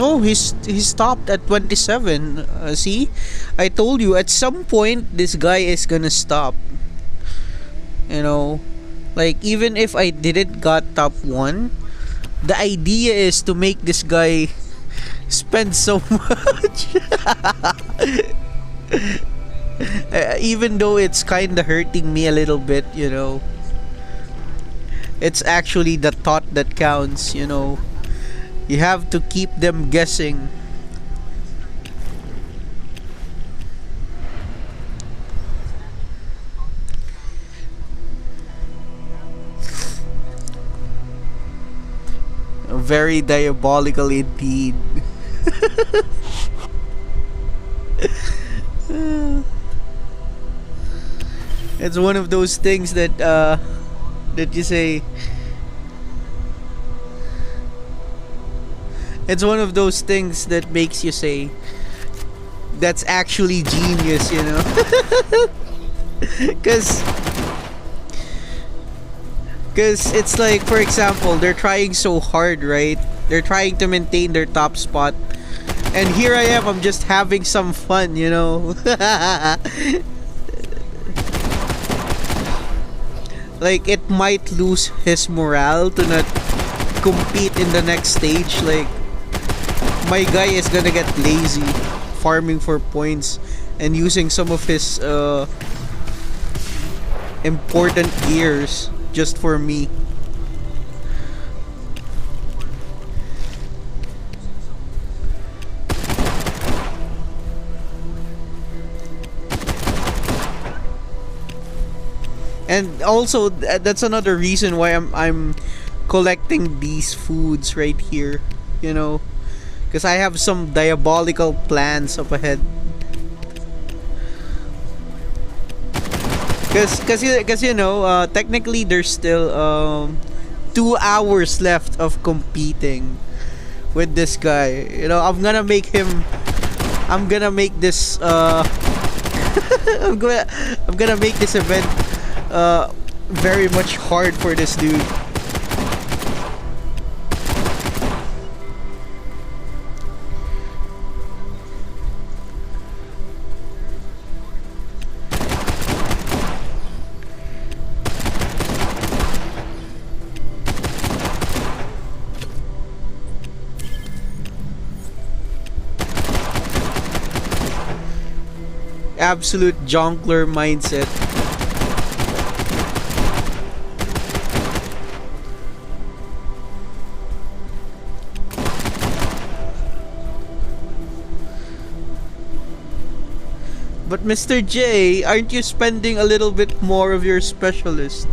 No, he stopped at 27. See, I told you at some point this guy is gonna stop. You know, like even if I didn't got top one, the idea is to make this guy spend so much. Even though it's kind of hurting me a little bit, you know. It's actually the thought that counts, you know. You have to keep them guessing. Very diabolical indeed. It's one of those things that you say. It's one of those things that makes you say, that's actually genius, you know. Cause Because it's like, for example, they're trying so hard, right? They're trying to maintain their top spot. And here I am, I'm just having some fun, you know? Like, it might lose his morale to not compete in the next stage. Like, my guy is gonna get lazy farming for points and using some of his important gears just for me. And also that's another reason why I'm collecting these foods right here, you know, because I have some diabolical plans up ahead. Because you know, technically there's still 2 hours left of competing with this guy. You know, I'm gonna make this I'm gonna make this event very much hard for this dude. Absolute jonkler mindset. But Mr. J, aren't you spending a little bit more of your specialist?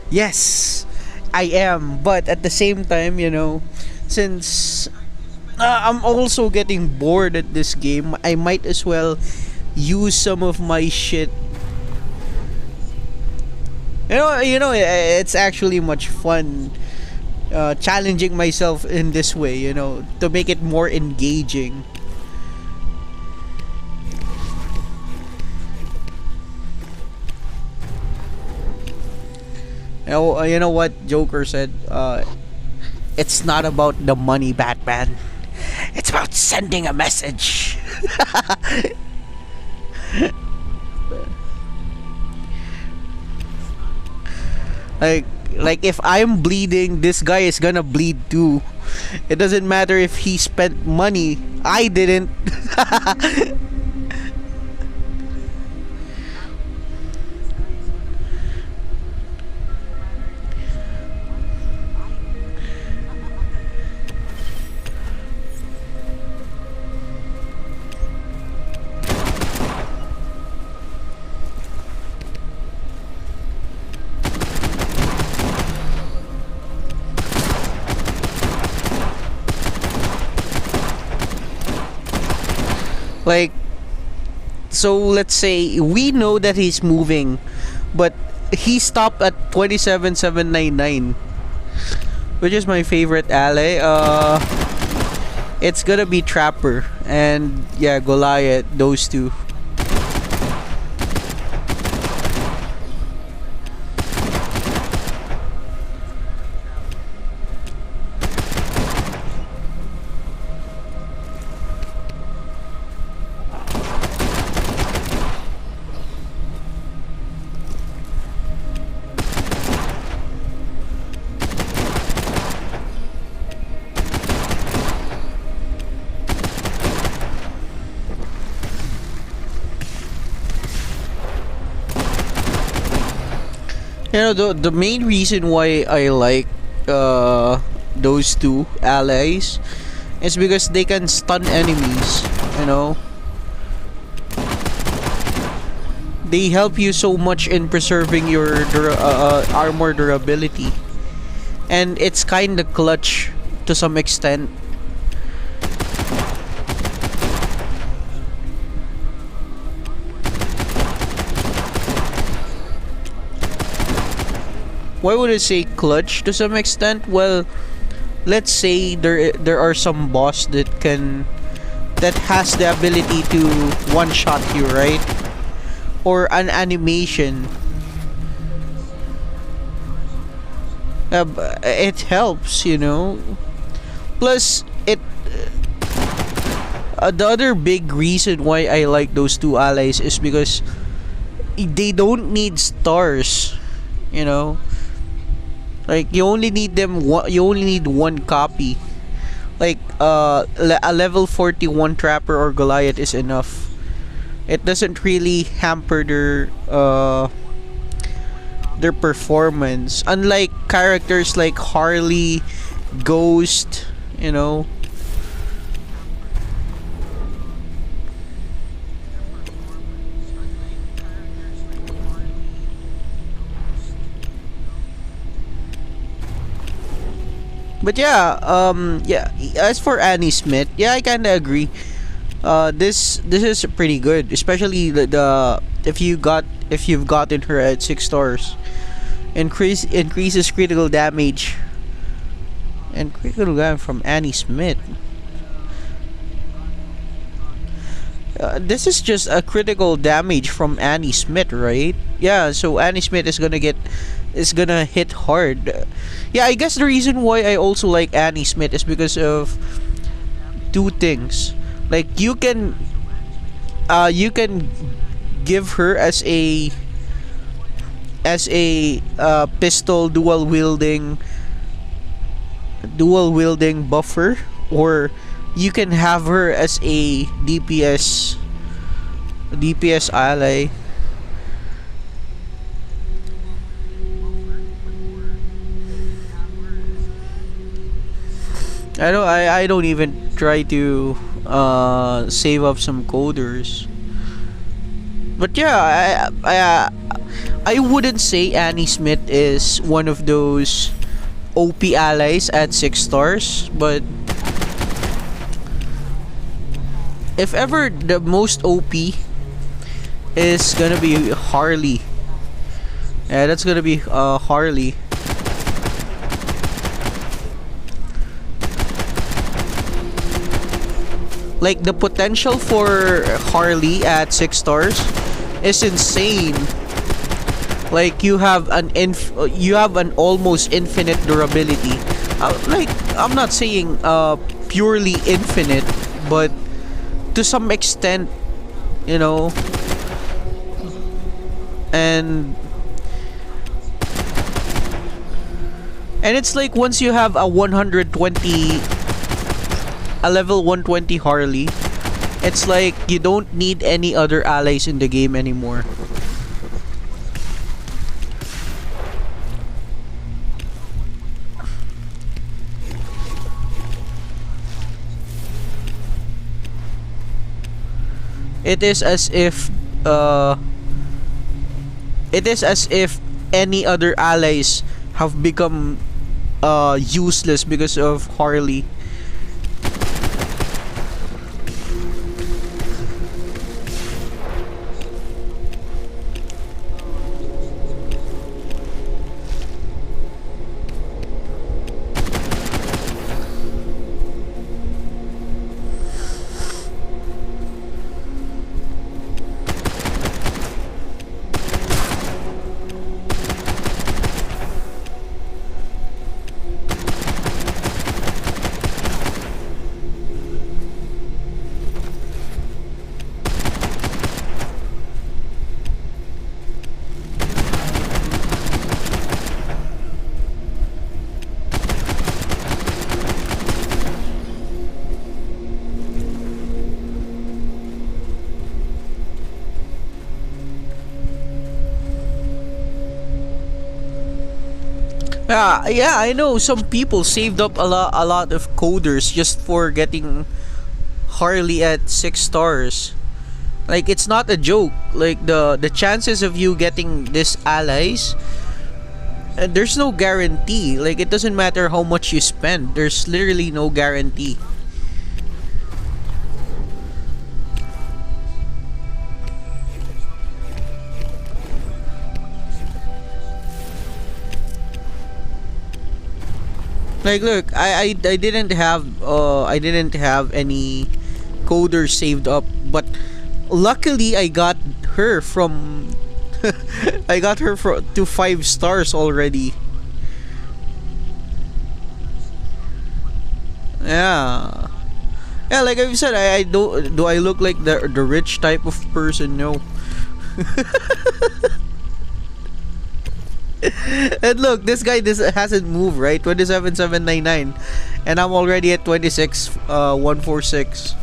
Yes, I am. But at the same time, you know, since I'm also getting bored at this game, I might as well use some of my shit. It's actually much fun challenging myself in this way, you know, to make it more engaging. You know what Joker said? It's not about the money, Batman. It's about sending a message. like if I'm bleeding, this guy is gonna bleed too. It doesn't matter if he spent money. I didn't. Like, so let's say we know that he's moving, but he stopped at 27,799, which is my favorite ally. It's gonna be Trapper and yeah, Goliath, those two. You know, the main reason why I like those two allies is because they can stun enemies. You know, they help you so much in preserving your armor durability, and it's kind of clutch to some extent. Why would I say clutch to some extent? Well, let's say there are some boss that has the ability to one shot you, right? Or an animation. It helps, you know. Plus, the other big reason why I like those two allies is because they don't need stars, you know. Like you only need you only need one copy. Like a level 41 Trapper or Goliath is enough. It doesn't really hamper their performance. Unlike characters like Harley, Ghost, you know. But yeah, yeah. As for Annie Smith, yeah, I kind of agree. This is pretty good, especially the if you've gotten her at 6 stars. Increases critical damage and critical damage from Annie Smith. This is just a critical damage from Annie Smith, right? Yeah, so Annie Smith is gonna hit hard. Yeah, I guess the reason why I also like Annie Smith is because of two things. Like you can give her as a pistol dual wielding buffer, or you can have her as a DPS ally. I don't even try to save up some coders. But yeah, I wouldn't say Annie Smith is one of those OP allies at 6 stars, but if ever the most OP is gonna be Harley. Yeah, that's gonna be Harley. Like the potential for Harley at 6 stars is insane. Like you have an almost infinite durability. Like I'm not saying purely infinite, but to some extent, you know. And it's like once you have a level 120 Harley, it's like you don't need any other allies in the game anymore. It is as if any other allies have become useless because of Harley. Yeah, I know some people saved up a lot of coders just for getting Harley at 6 stars. Like it's not a joke. Like the chances of you getting this allies, there's no guarantee. Like it doesn't matter how much you spend. There's literally no guarantee. Like look, I didn't have any coders saved up, but luckily I got her from I got her to 5 stars already. Yeah. Yeah, like I've said, I don't do I look like the rich type of person? No. And look, this hasn't moved, right? 27799, and I'm already at 26146.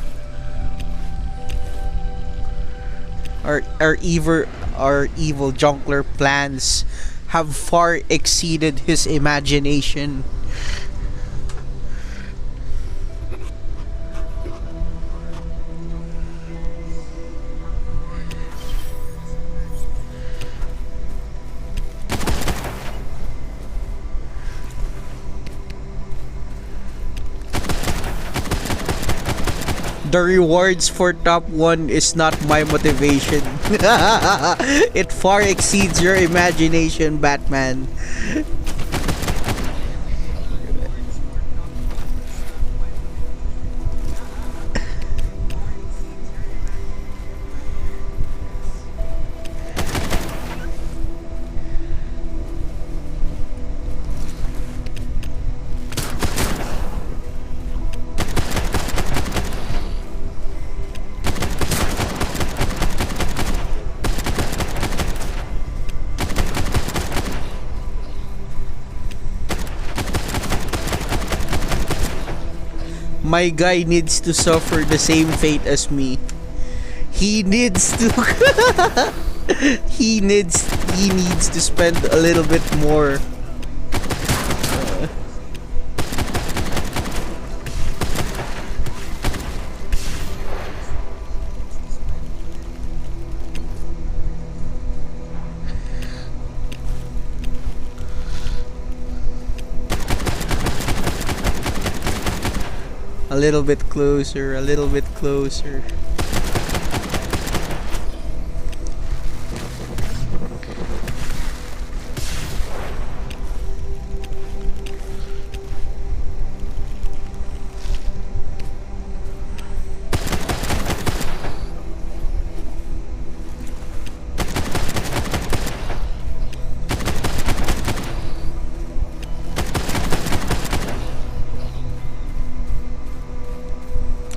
Our evil Jonkler plans have far exceeded his imagination. The rewards for top 1 is not my motivation. It far exceeds your imagination, Batman. My guy needs to suffer the same fate as me. He needs to he needs to spend a little bit more. A little bit closer, a little bit closer.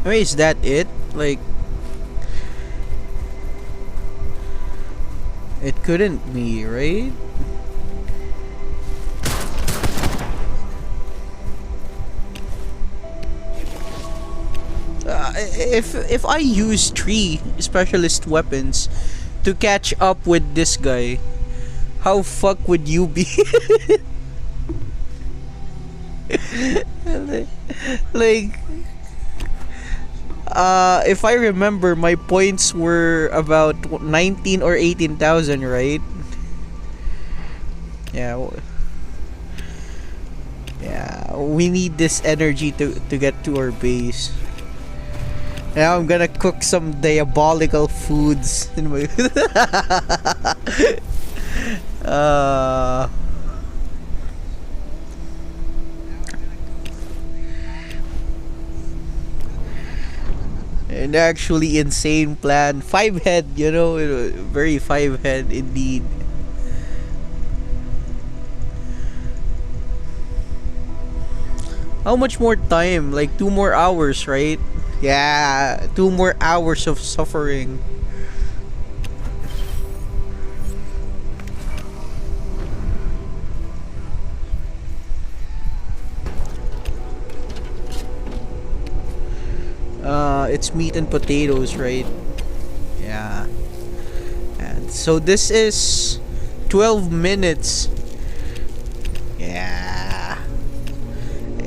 I mean, is that it? Like, it couldn't be, right? If I use 3 specialist weapons to catch up with this guy, how fuck would you be? like if I remember, my points were about 19 or 18,000, right? Yeah. Yeah, we need this energy to get to our base. Now I'm gonna cook some diabolical foods in my an actually insane plan. 5 head, you know, very 5 head indeed. How much more time? Like 2 more hours, right? Yeah, 2 more hours of suffering. It's meat and potatoes, right? Yeah. And so this is 12 minutes. Yeah.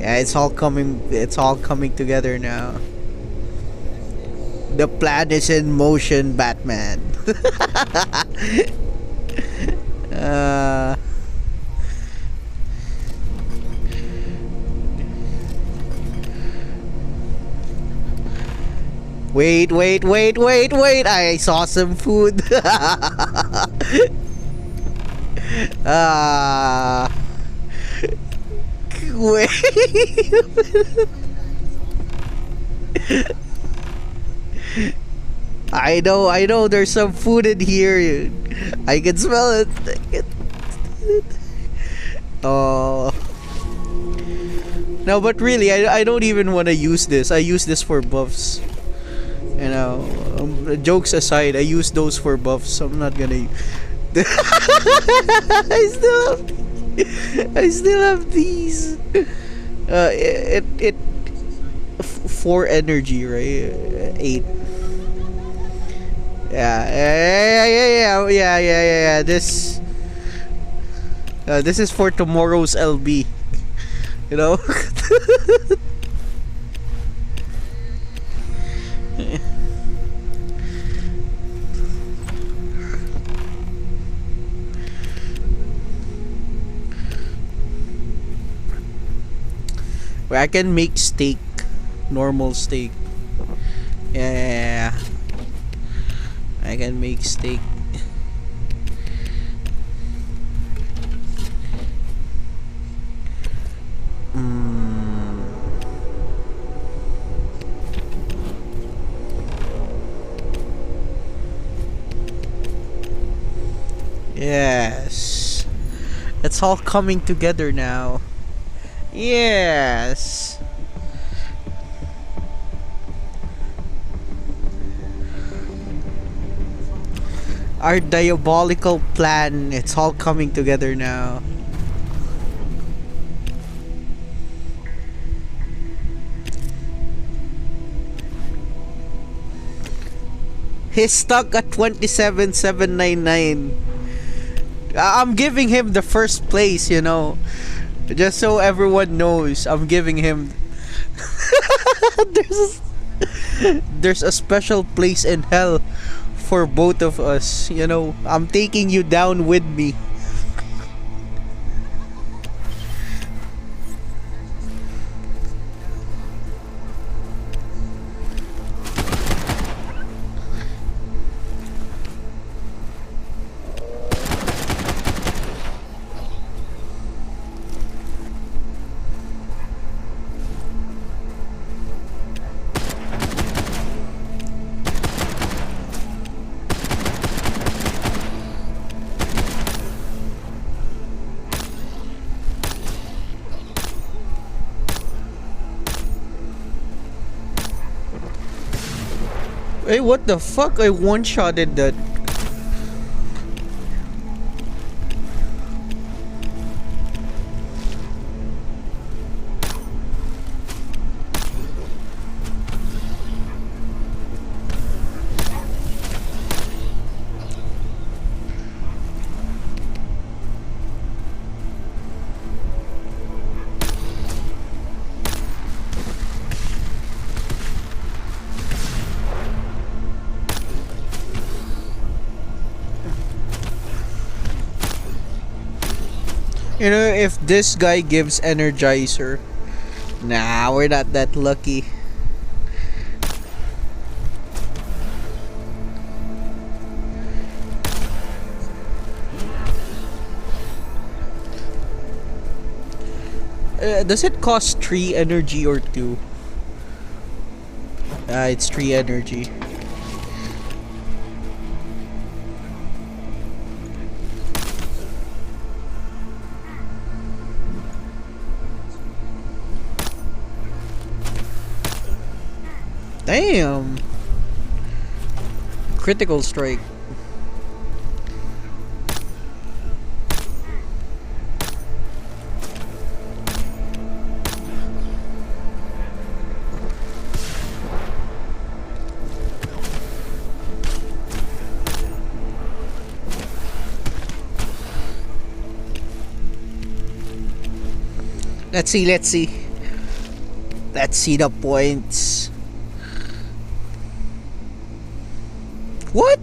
Yeah, it's all coming. It's all coming together now. The plan is in motion, Batman. uh, wait. I saw some food. uh, wait. I know, there's some food in here. I can smell it. Oh. No, but really, I don't even want to use this. I use this for buffs. You know, jokes aside, I use those for buffs. So I'm not gonna. I still have these. It 4 energy, right? 8. Yeah. This is for tomorrow's LB. You know. Where I can make steak, normal steak. Yeah. I can make steak. Yes. It's all coming together now. Yes. Our diabolical plan, it's all coming together now. He's stuck at 27,799. I'm giving him the first place, you know. Just so everyone knows, I'm giving him. there's a special place in hell for both of us, you know. I'm taking you down with me. Hey, what the fuck? I one-shotted that. You know, if this guy gives Energizer, nah, we're not that lucky. Does it cost 3 energy or 2? It's 3 energy. Damn. Critical strike. Let's see. Let's see the points. What?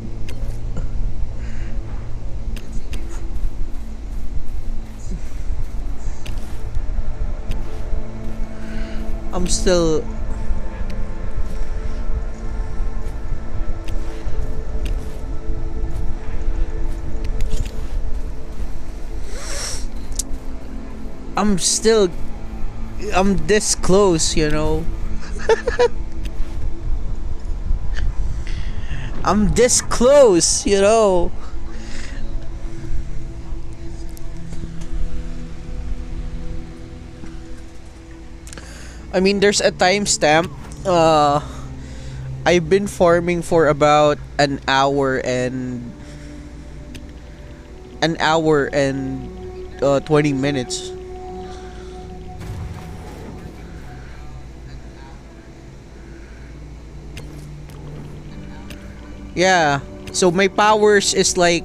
I'm still... I'm still... I'm this close, you know. I'm this close, you know. I mean, there's a timestamp. I've been farming for about an hour and 20 minutes. Yeah. So my powers is like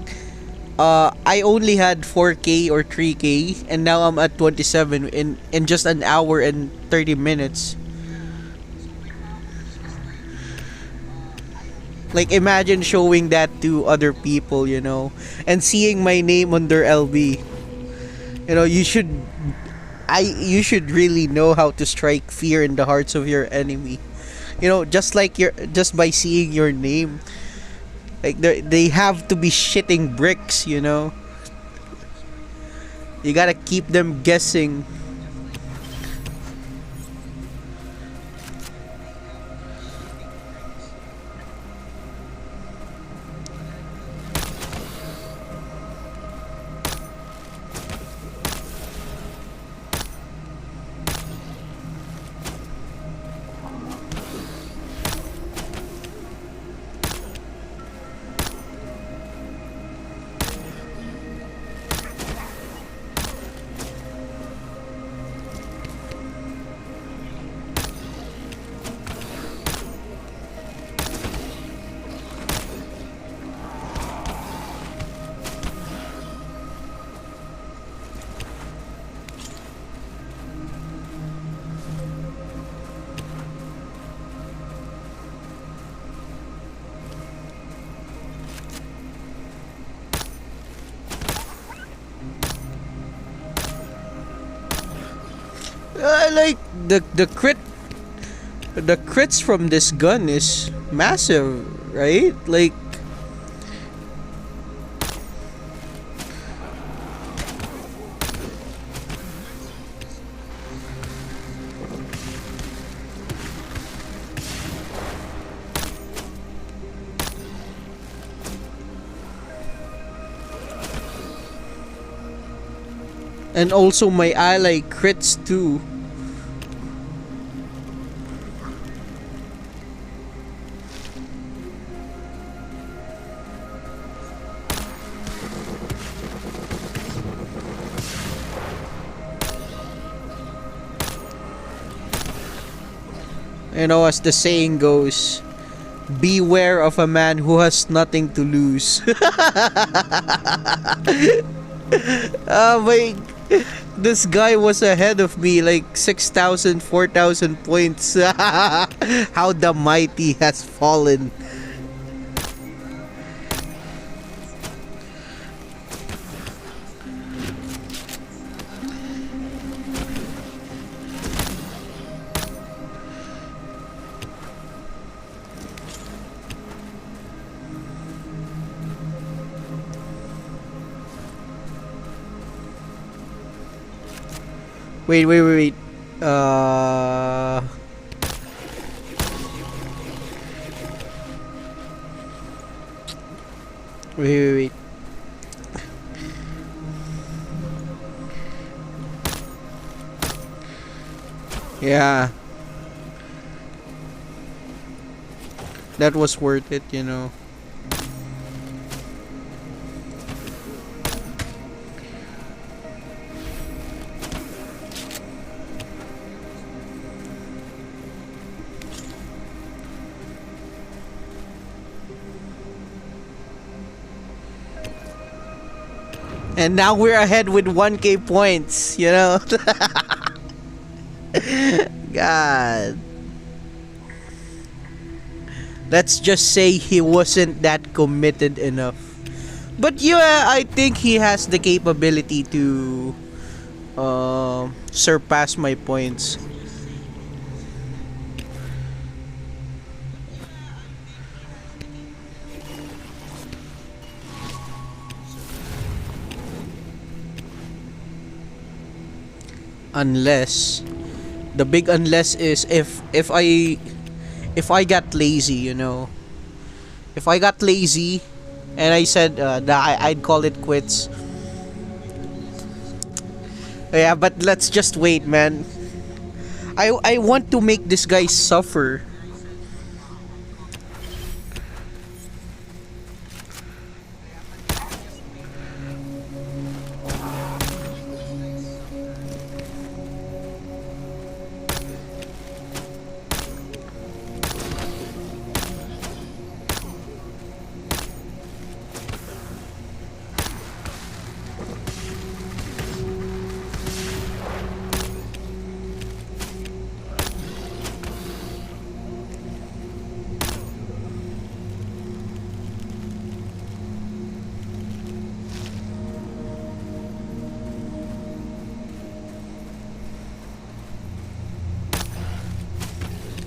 I only had 4K or 3K and now I'm at 27 in just an hour and 30 minutes. Like imagine showing that to other people, you know, and seeing my name on their LB. You know, you should really know how to strike fear in the hearts of your enemy. You know, just by seeing your name. Like they have to be shitting bricks, you know. You gotta keep them guessing. Like the crits from this gun is massive, right? Like and also my ally crits too. You know, as the saying goes, beware of a man who has nothing to lose. Wait, this guy was ahead of me like 6,000, 4,000 points. How the mighty has fallen. Wait. Uh... Wait. Yeah. That was worth it, you know. And now we're ahead with 1K points, you know. God. Let's just say he wasn't that committed enough. But yeah, I think he has the capability to surpass my points. Unless the big unless is if I got lazy, you know. If I got lazy and I said that I'd call it quits. Yeah, but let's just wait, man. I want to make this guy suffer.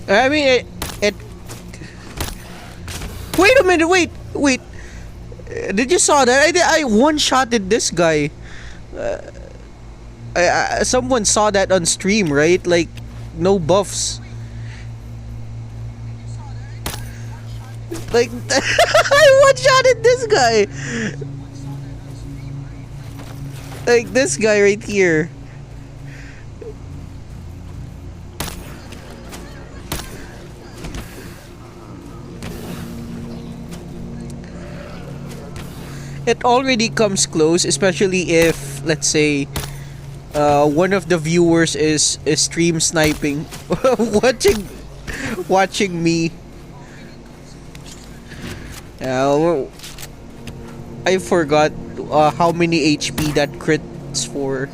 I mean, it. Wait a minute. Wait. Did you saw that? I one-shotted this guy. Someone saw that on stream, right? Like, no buffs. Like, I one-shotted this guy. Like this guy right here. It already comes close, especially if, let's say, one of the viewers is stream sniping, watching me. I forgot how many HP that crits for.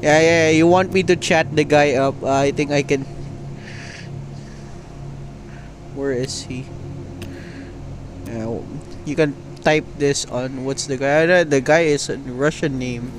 Yeah. You want me to chat the guy up? I think I can. Where is he? You can type this on what's the guy? The guy is a Russian name.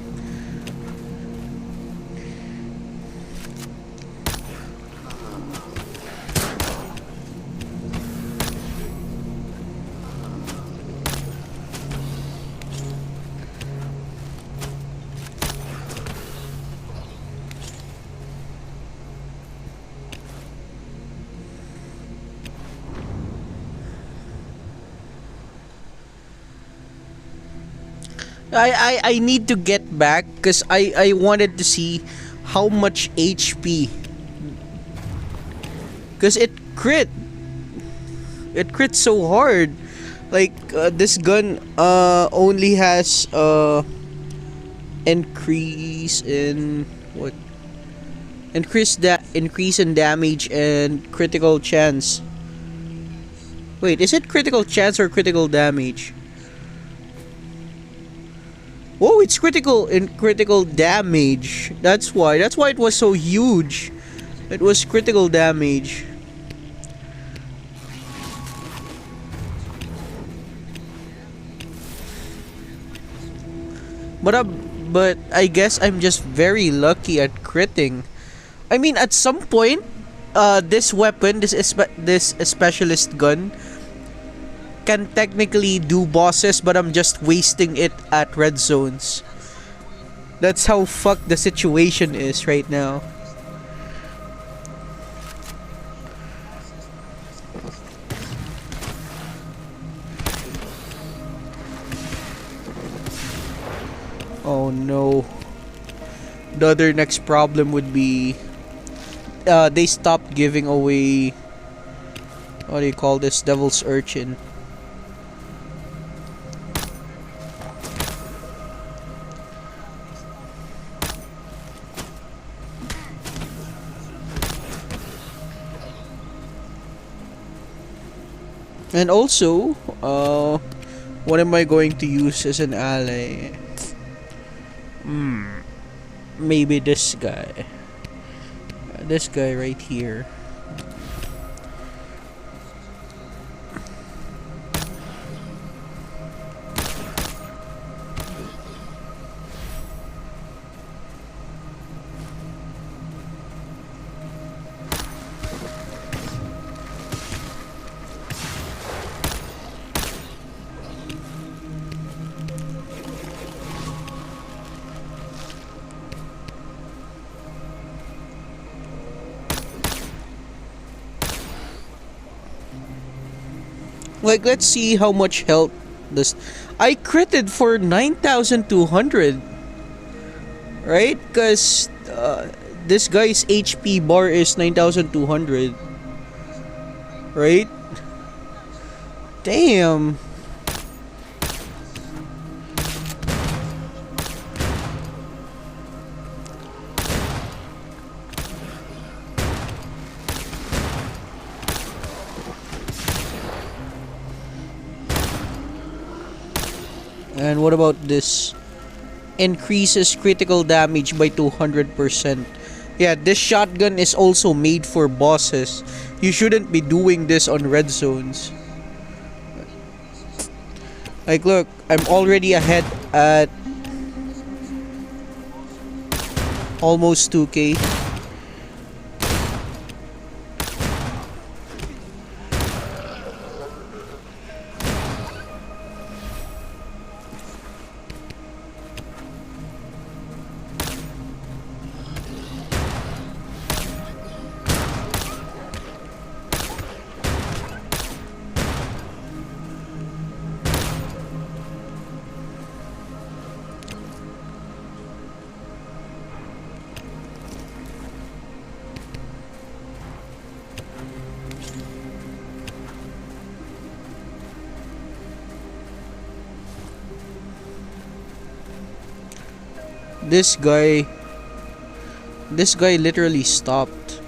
I need to get back because I wanted to see how much HP, because it crit so hard. Like this gun only has increase in what, increase in damage and critical chance. Wait, is it critical chance or critical damage? Whoa, it's critical damage. That's why it was so huge. It was critical damage. But I guess I'm just very lucky at critting. I mean, at some point, this weapon, this specialist gun, can technically do bosses, but I'm just wasting it at red zones. That's how fucked the situation is right now. Oh no. The other next problem would be they stopped giving away, what do you call this, devil's urchin. And also, what am I going to use as an ally? Maybe this guy. This guy right here. Like, let's see how much health this. I critted for 9,200. Right? Because this guy's HP bar is 9,200. Right? Damn. And what about this? Increases critical damage by 200%. Yeah, this shotgun is also made for bosses. You shouldn't be doing this on red zones. Like, look, I'm already ahead at almost 2k. This guy literally stopped.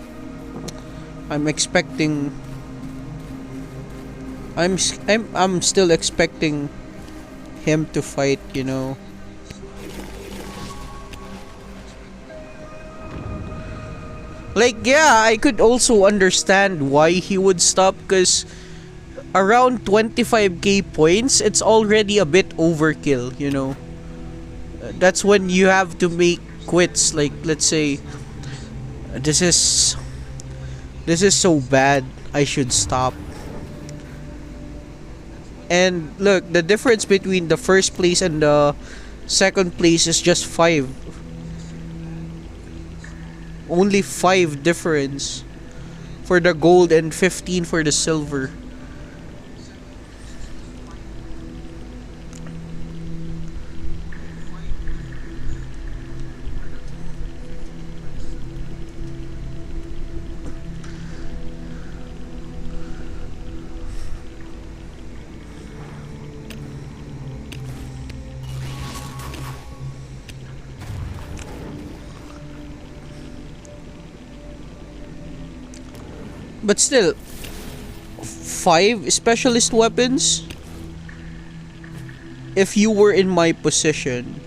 I'm expecting I'm still expecting him to fight, you know. Like, yeah, I could also understand why he would stop, cuz around 25k points, it's already a bit overkill, you know. That's when you have to make quits. Like, let's say this is so bad, I should stop. And look, the difference between the first place and the second place is just 5. Only 5 difference for the gold and 15 for the silver. But still, 5 specialist weapons? If you were in my position,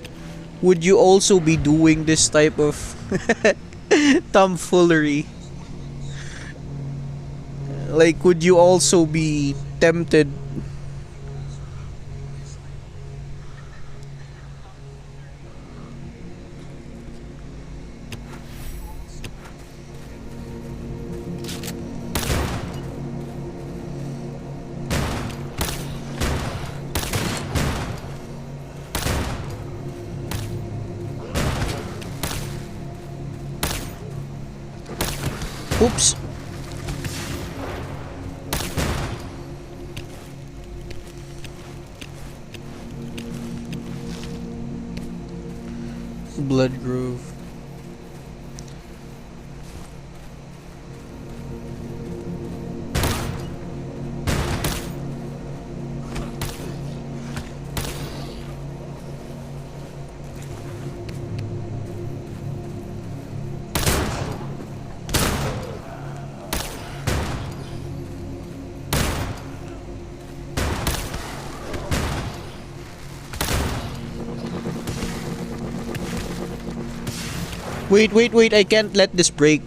would you also be doing this type of tomfoolery? Like, would you also be tempted? Oops. Blood Grove. Wait, I can't let this break.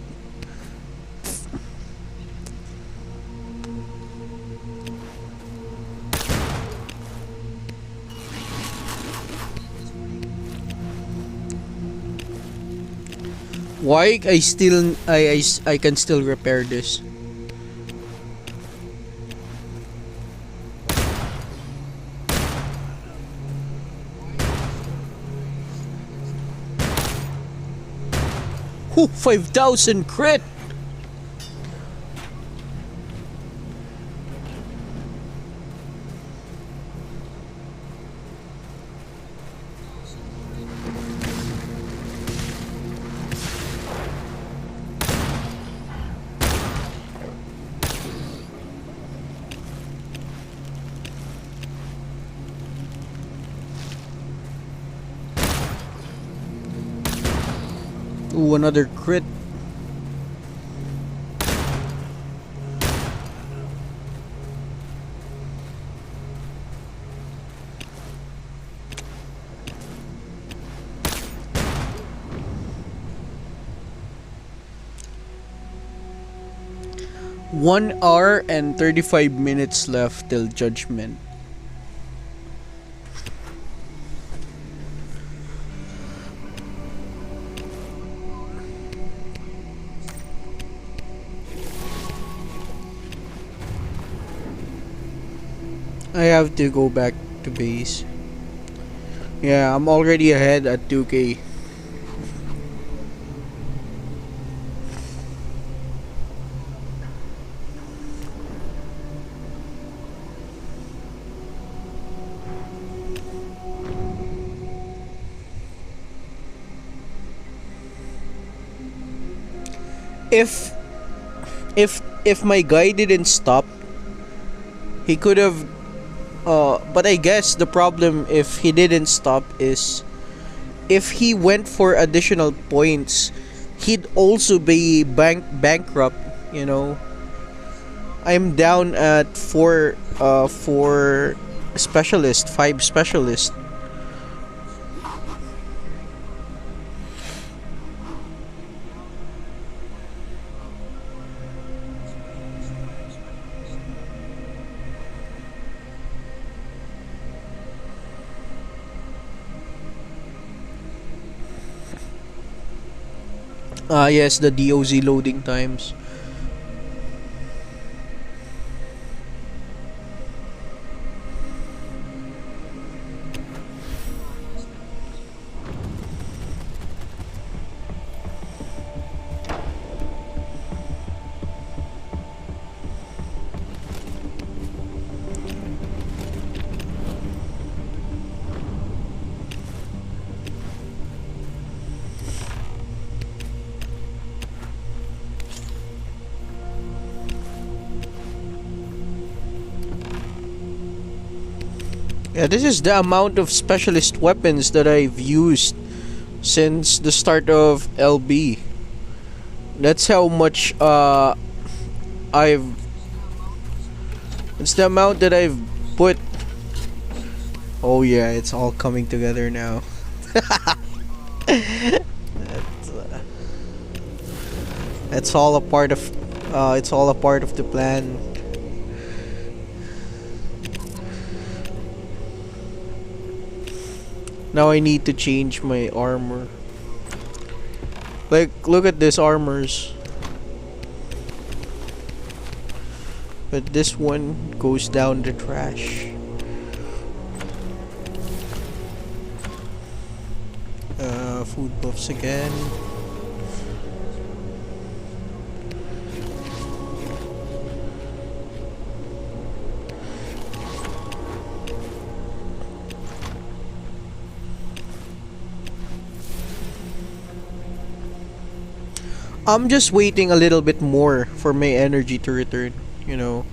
Why I can still repair this? Whew, 5,000 crit. Ooh, another crit. One hour and 35 minutes left till judgment. I have to go back to base. Yeah, I'm already ahead at 2k. If if my guy didn't stop, he could have but I guess the problem if he didn't stop is if he went for additional points, he'd also be bankrupt, you know. I'm down at four specialist, 5 specialist. Yes, the DOZ loading times. Yeah, this is the amount of specialist weapons that I've used since the start of LB. That's how much I've it's the amount that I've put. Oh yeah, it's all coming together now. That's, it's all a part of it's all a part of the plan. Now I need to change my armor. Like, look at this armors. But this one goes down the trash. Food buffs again. I'm just waiting a little bit more for my energy to return, you know.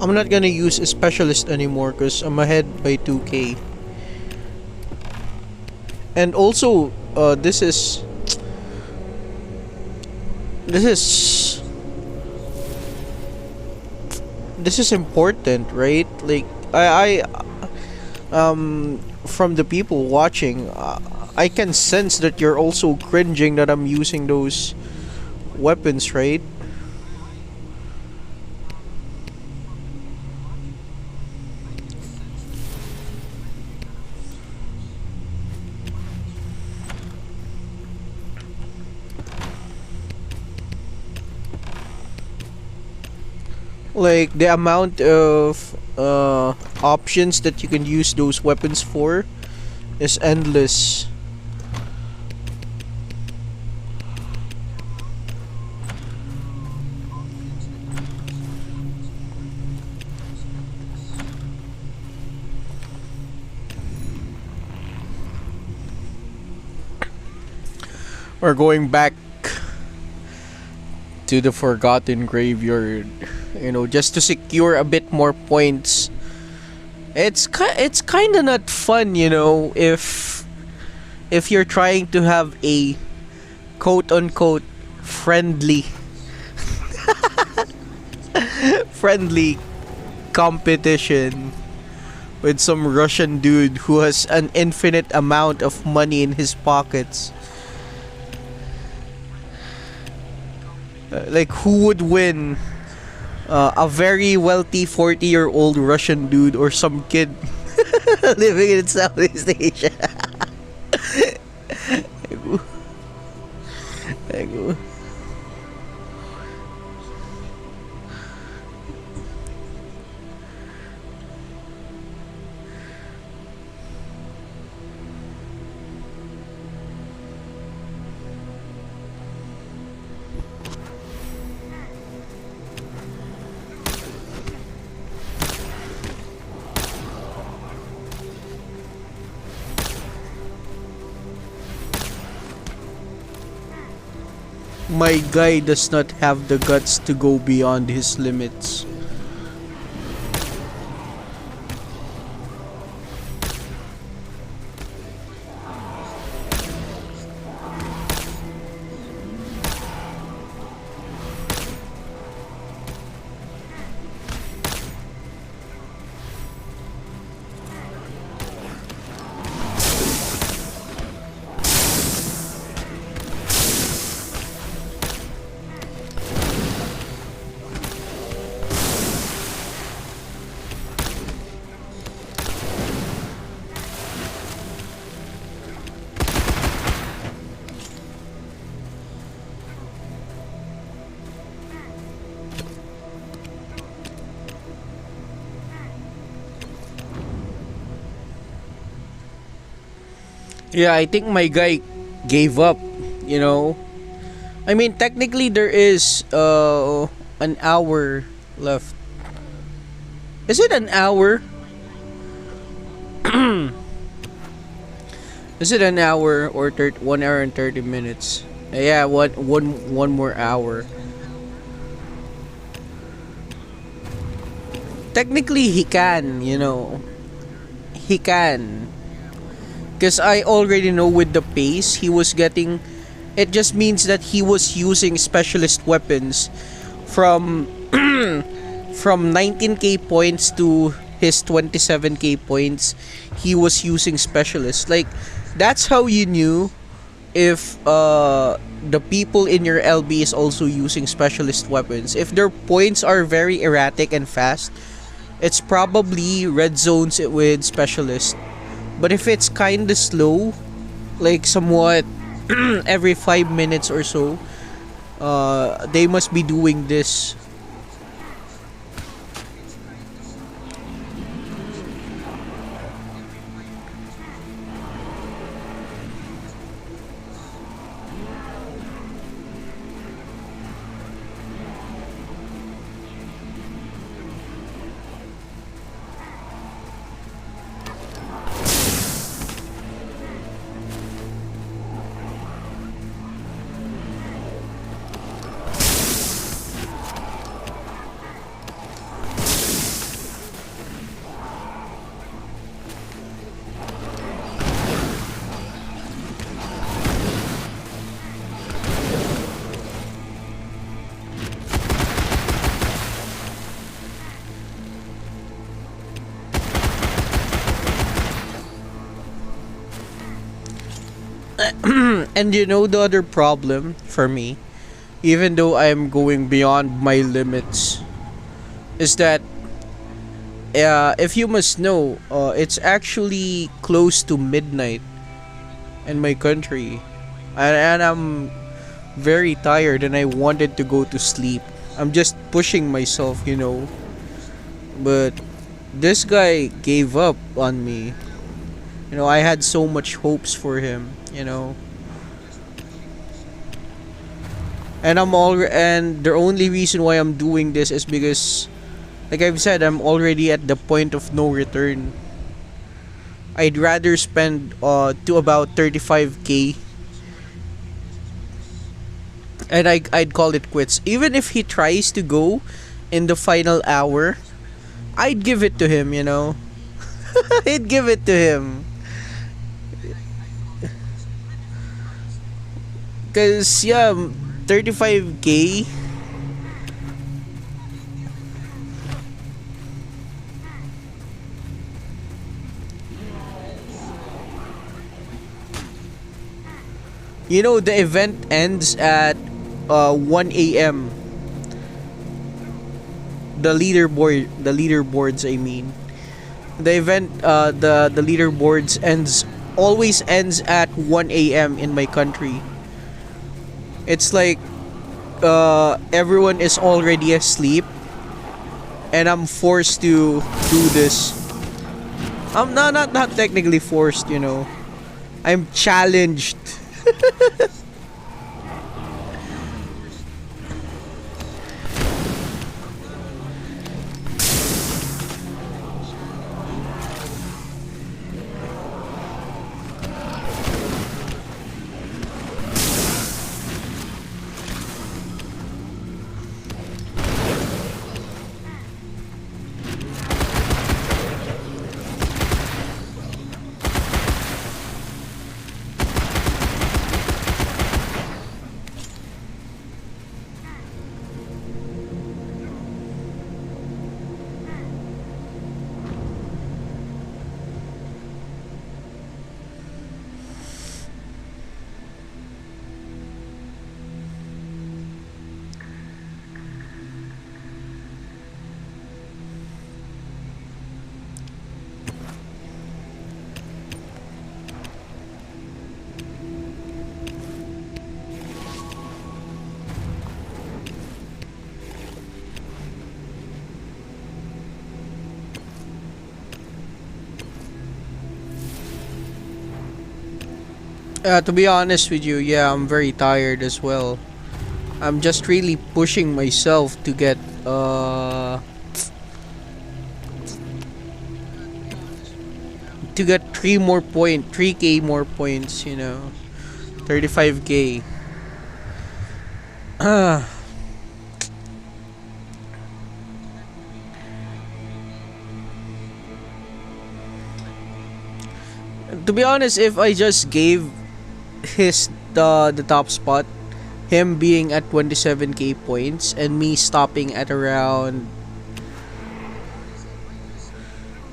I'm not gonna use a specialist anymore because I'm ahead by 2k. And also, this is this is important, right? Like from the people watching, I can sense that you're also cringing that I'm using those weapons, right? Like the amount of options that you can use those weapons for is endless. We're going back to the forgotten graveyard, just to secure a bit more points. It's kind of not fun, if you're trying to have a quote unquote friendly friendly competition with some Russian dude who has an infinite amount of money in his pockets. Like, who would win? A very wealthy 40-year-old Russian dude or some kid living in Southeast Asia? Ego. My guy does not have the guts to go beyond his limits. Yeah, I think my guy gave up, you know. I mean, technically there is an hour left. Is it an hour? Is it an hour or 1 hour and 30 minutes? Yeah, one more hour. Technically he can, He can. Because I already know with the pace he was getting, it just means that he was using specialist weapons from from 19k points to his 27k points. He was using specialists. Like, that's how you knew if the people in your LB is also using specialist weapons. If their points are very erratic and fast, it's probably red zones with specialist. But if it's kinda slow, like somewhat every 5 minutes or so, they must be doing this. And you know the other problem for me, even though I'm going beyond my limits, is that if you must know, it's actually close to midnight in my country, and I'm very tired and I wanted to go to sleep. I'm just pushing myself, but this guy gave up on me. I had so much hopes for him. And the only reason why I'm doing this is because, like I've said, I'm already at the point of no return. I'd rather spend to about 35k, and I'd call it quits. Even if he tries to go in the final hour, I'd give it to him. I'd give it to him. Cause yeah, 35k. The event ends at 1 a.m. The leaderboards, I mean. The event, the leaderboards always ends at 1 a.m. in my country. It's like everyone is already asleep, and I'm forced to do this. I'm not technically forced. I'm challenged. To be honest with you, yeah, I'm very tired as well. I'm just really pushing myself to get 3k more points. 35k. To be honest, if I just gave the top spot, him being at 27k points and me stopping at around,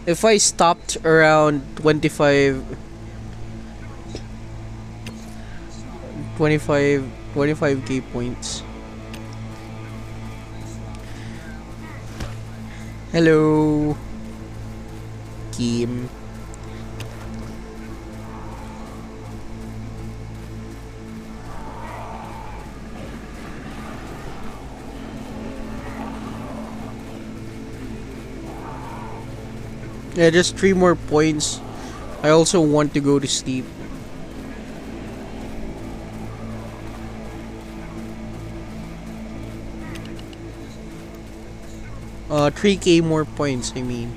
if I stopped around 25k points. Hello, Kim. Yeah, just 3 more points. I also want to go to sleep. 3k more points, I mean.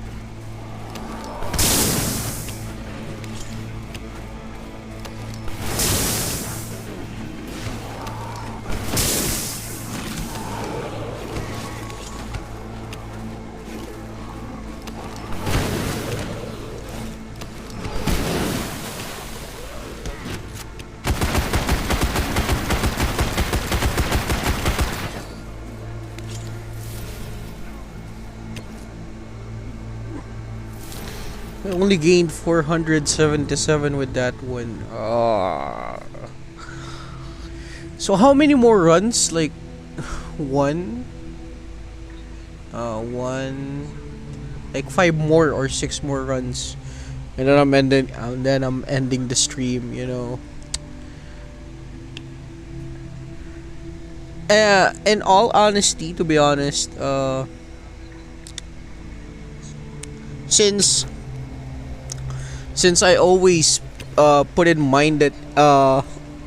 only gained 477 with that one. So how many more runs? Like one, one, like five more or six more runs, and then I'm ending the stream. In all honesty, to be honest, since I always put in mind that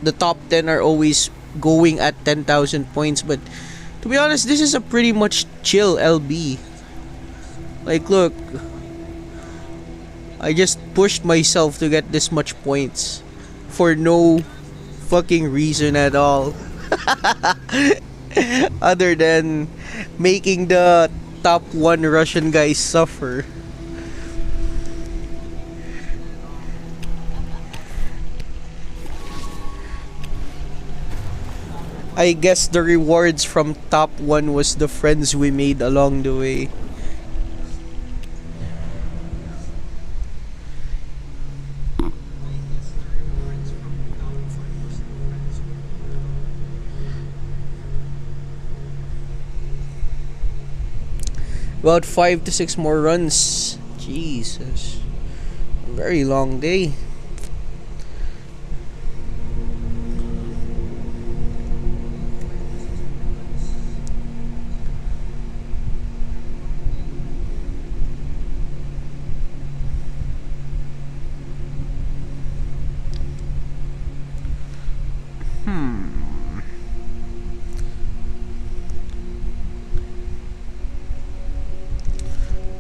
the top 10 are always going at 10,000 points, but to be honest, this is a pretty much chill LB. Like, look, I just pushed myself to get this much points for no fucking reason at all. Other than making the top 1 Russian guys suffer. I guess the rewards from top 1 was the friends we made along the way. About 5 to 6 more runs. Jesus. A very long day.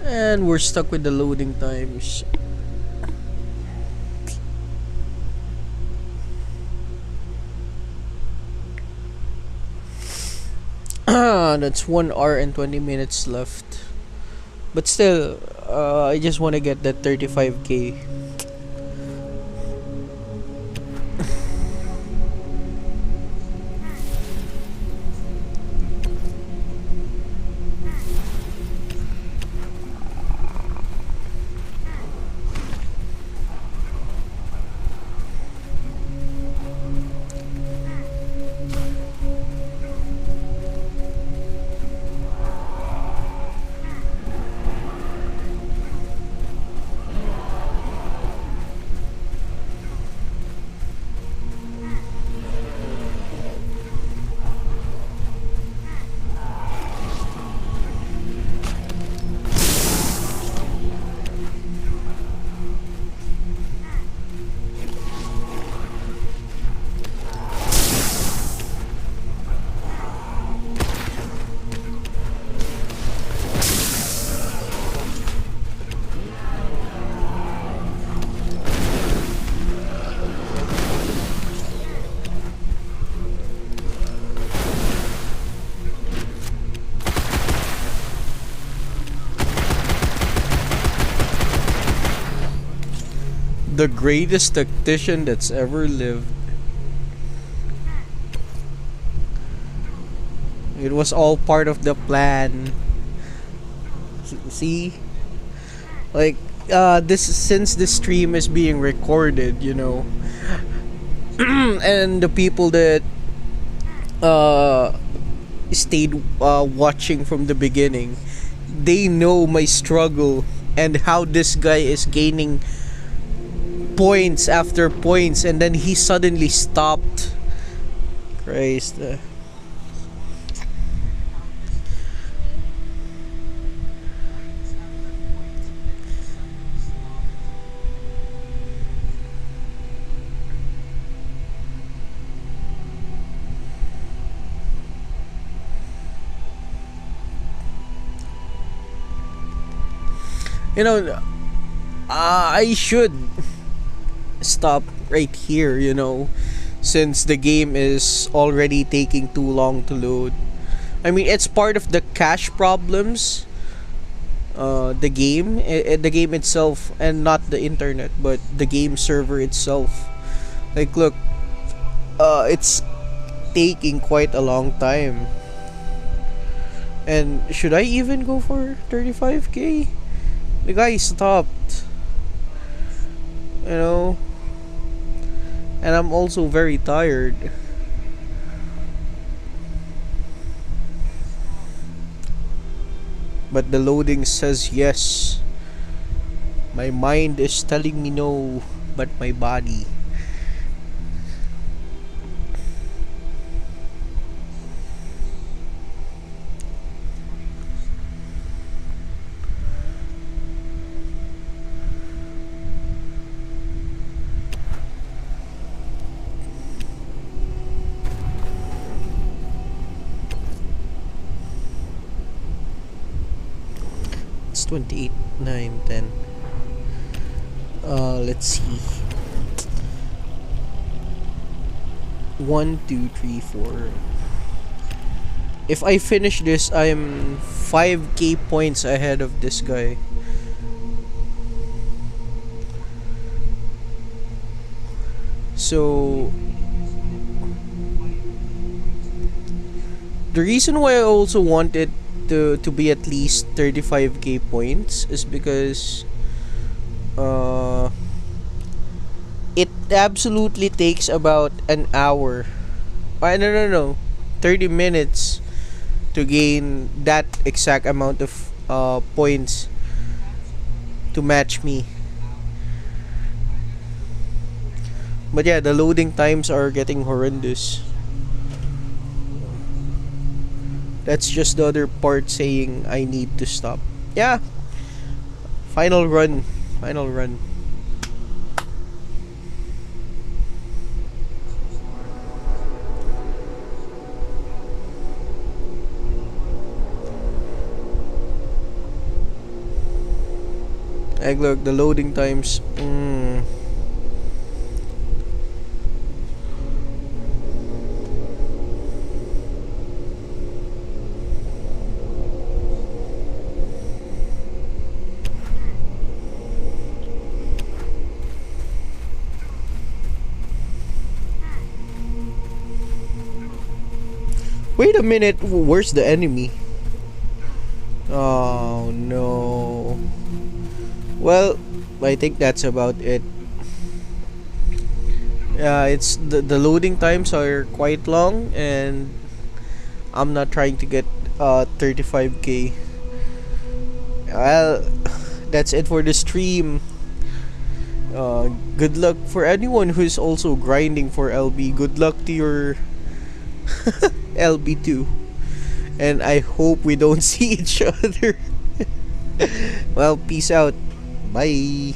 And we're stuck with the loading times. That's 1 hour and 20 minutes left. But still, I just want to get that 35k. The greatest tactician that's ever lived. It was all part of the plan. See? Like, since this stream is being recorded, and the people that stayed watching from the beginning, they know my struggle and how this guy is gaining points after points, and then he suddenly stopped. Christ. I should stop right here, since the game is already taking too long to load. I mean, it's part of the cache problems. The game itself, and not the internet, but the game server itself. Like, look, it's taking quite a long time. And should I even go for 35k? The guy stopped. You know, and I'm also very tired. But the loading says yes. My mind is telling me no, but my body. It's 28, 9, 10. Let's see. 1, 2, 3, 4. If I finish this, I'm 5k points ahead of this guy. So the reason why I also want it to be at least 35k points is because uh it absolutely takes about an hour. No, 30 minutes to gain that exact amount of points to match me. But yeah, the loading times are getting horrendous. That's just the other part saying I need to stop. Yeah. Final run. Final run. Like, look, the loading times. Wait a minute, where's the enemy? Oh no. Well, I think that's about it. Yeah, it's the loading times are quite long, and I'm not trying to get 35k. Well, that's it for the stream. Good luck for anyone who's also grinding for LB. Good luck to your LB2. And I hope we don't see each other. Well, peace out. Bye.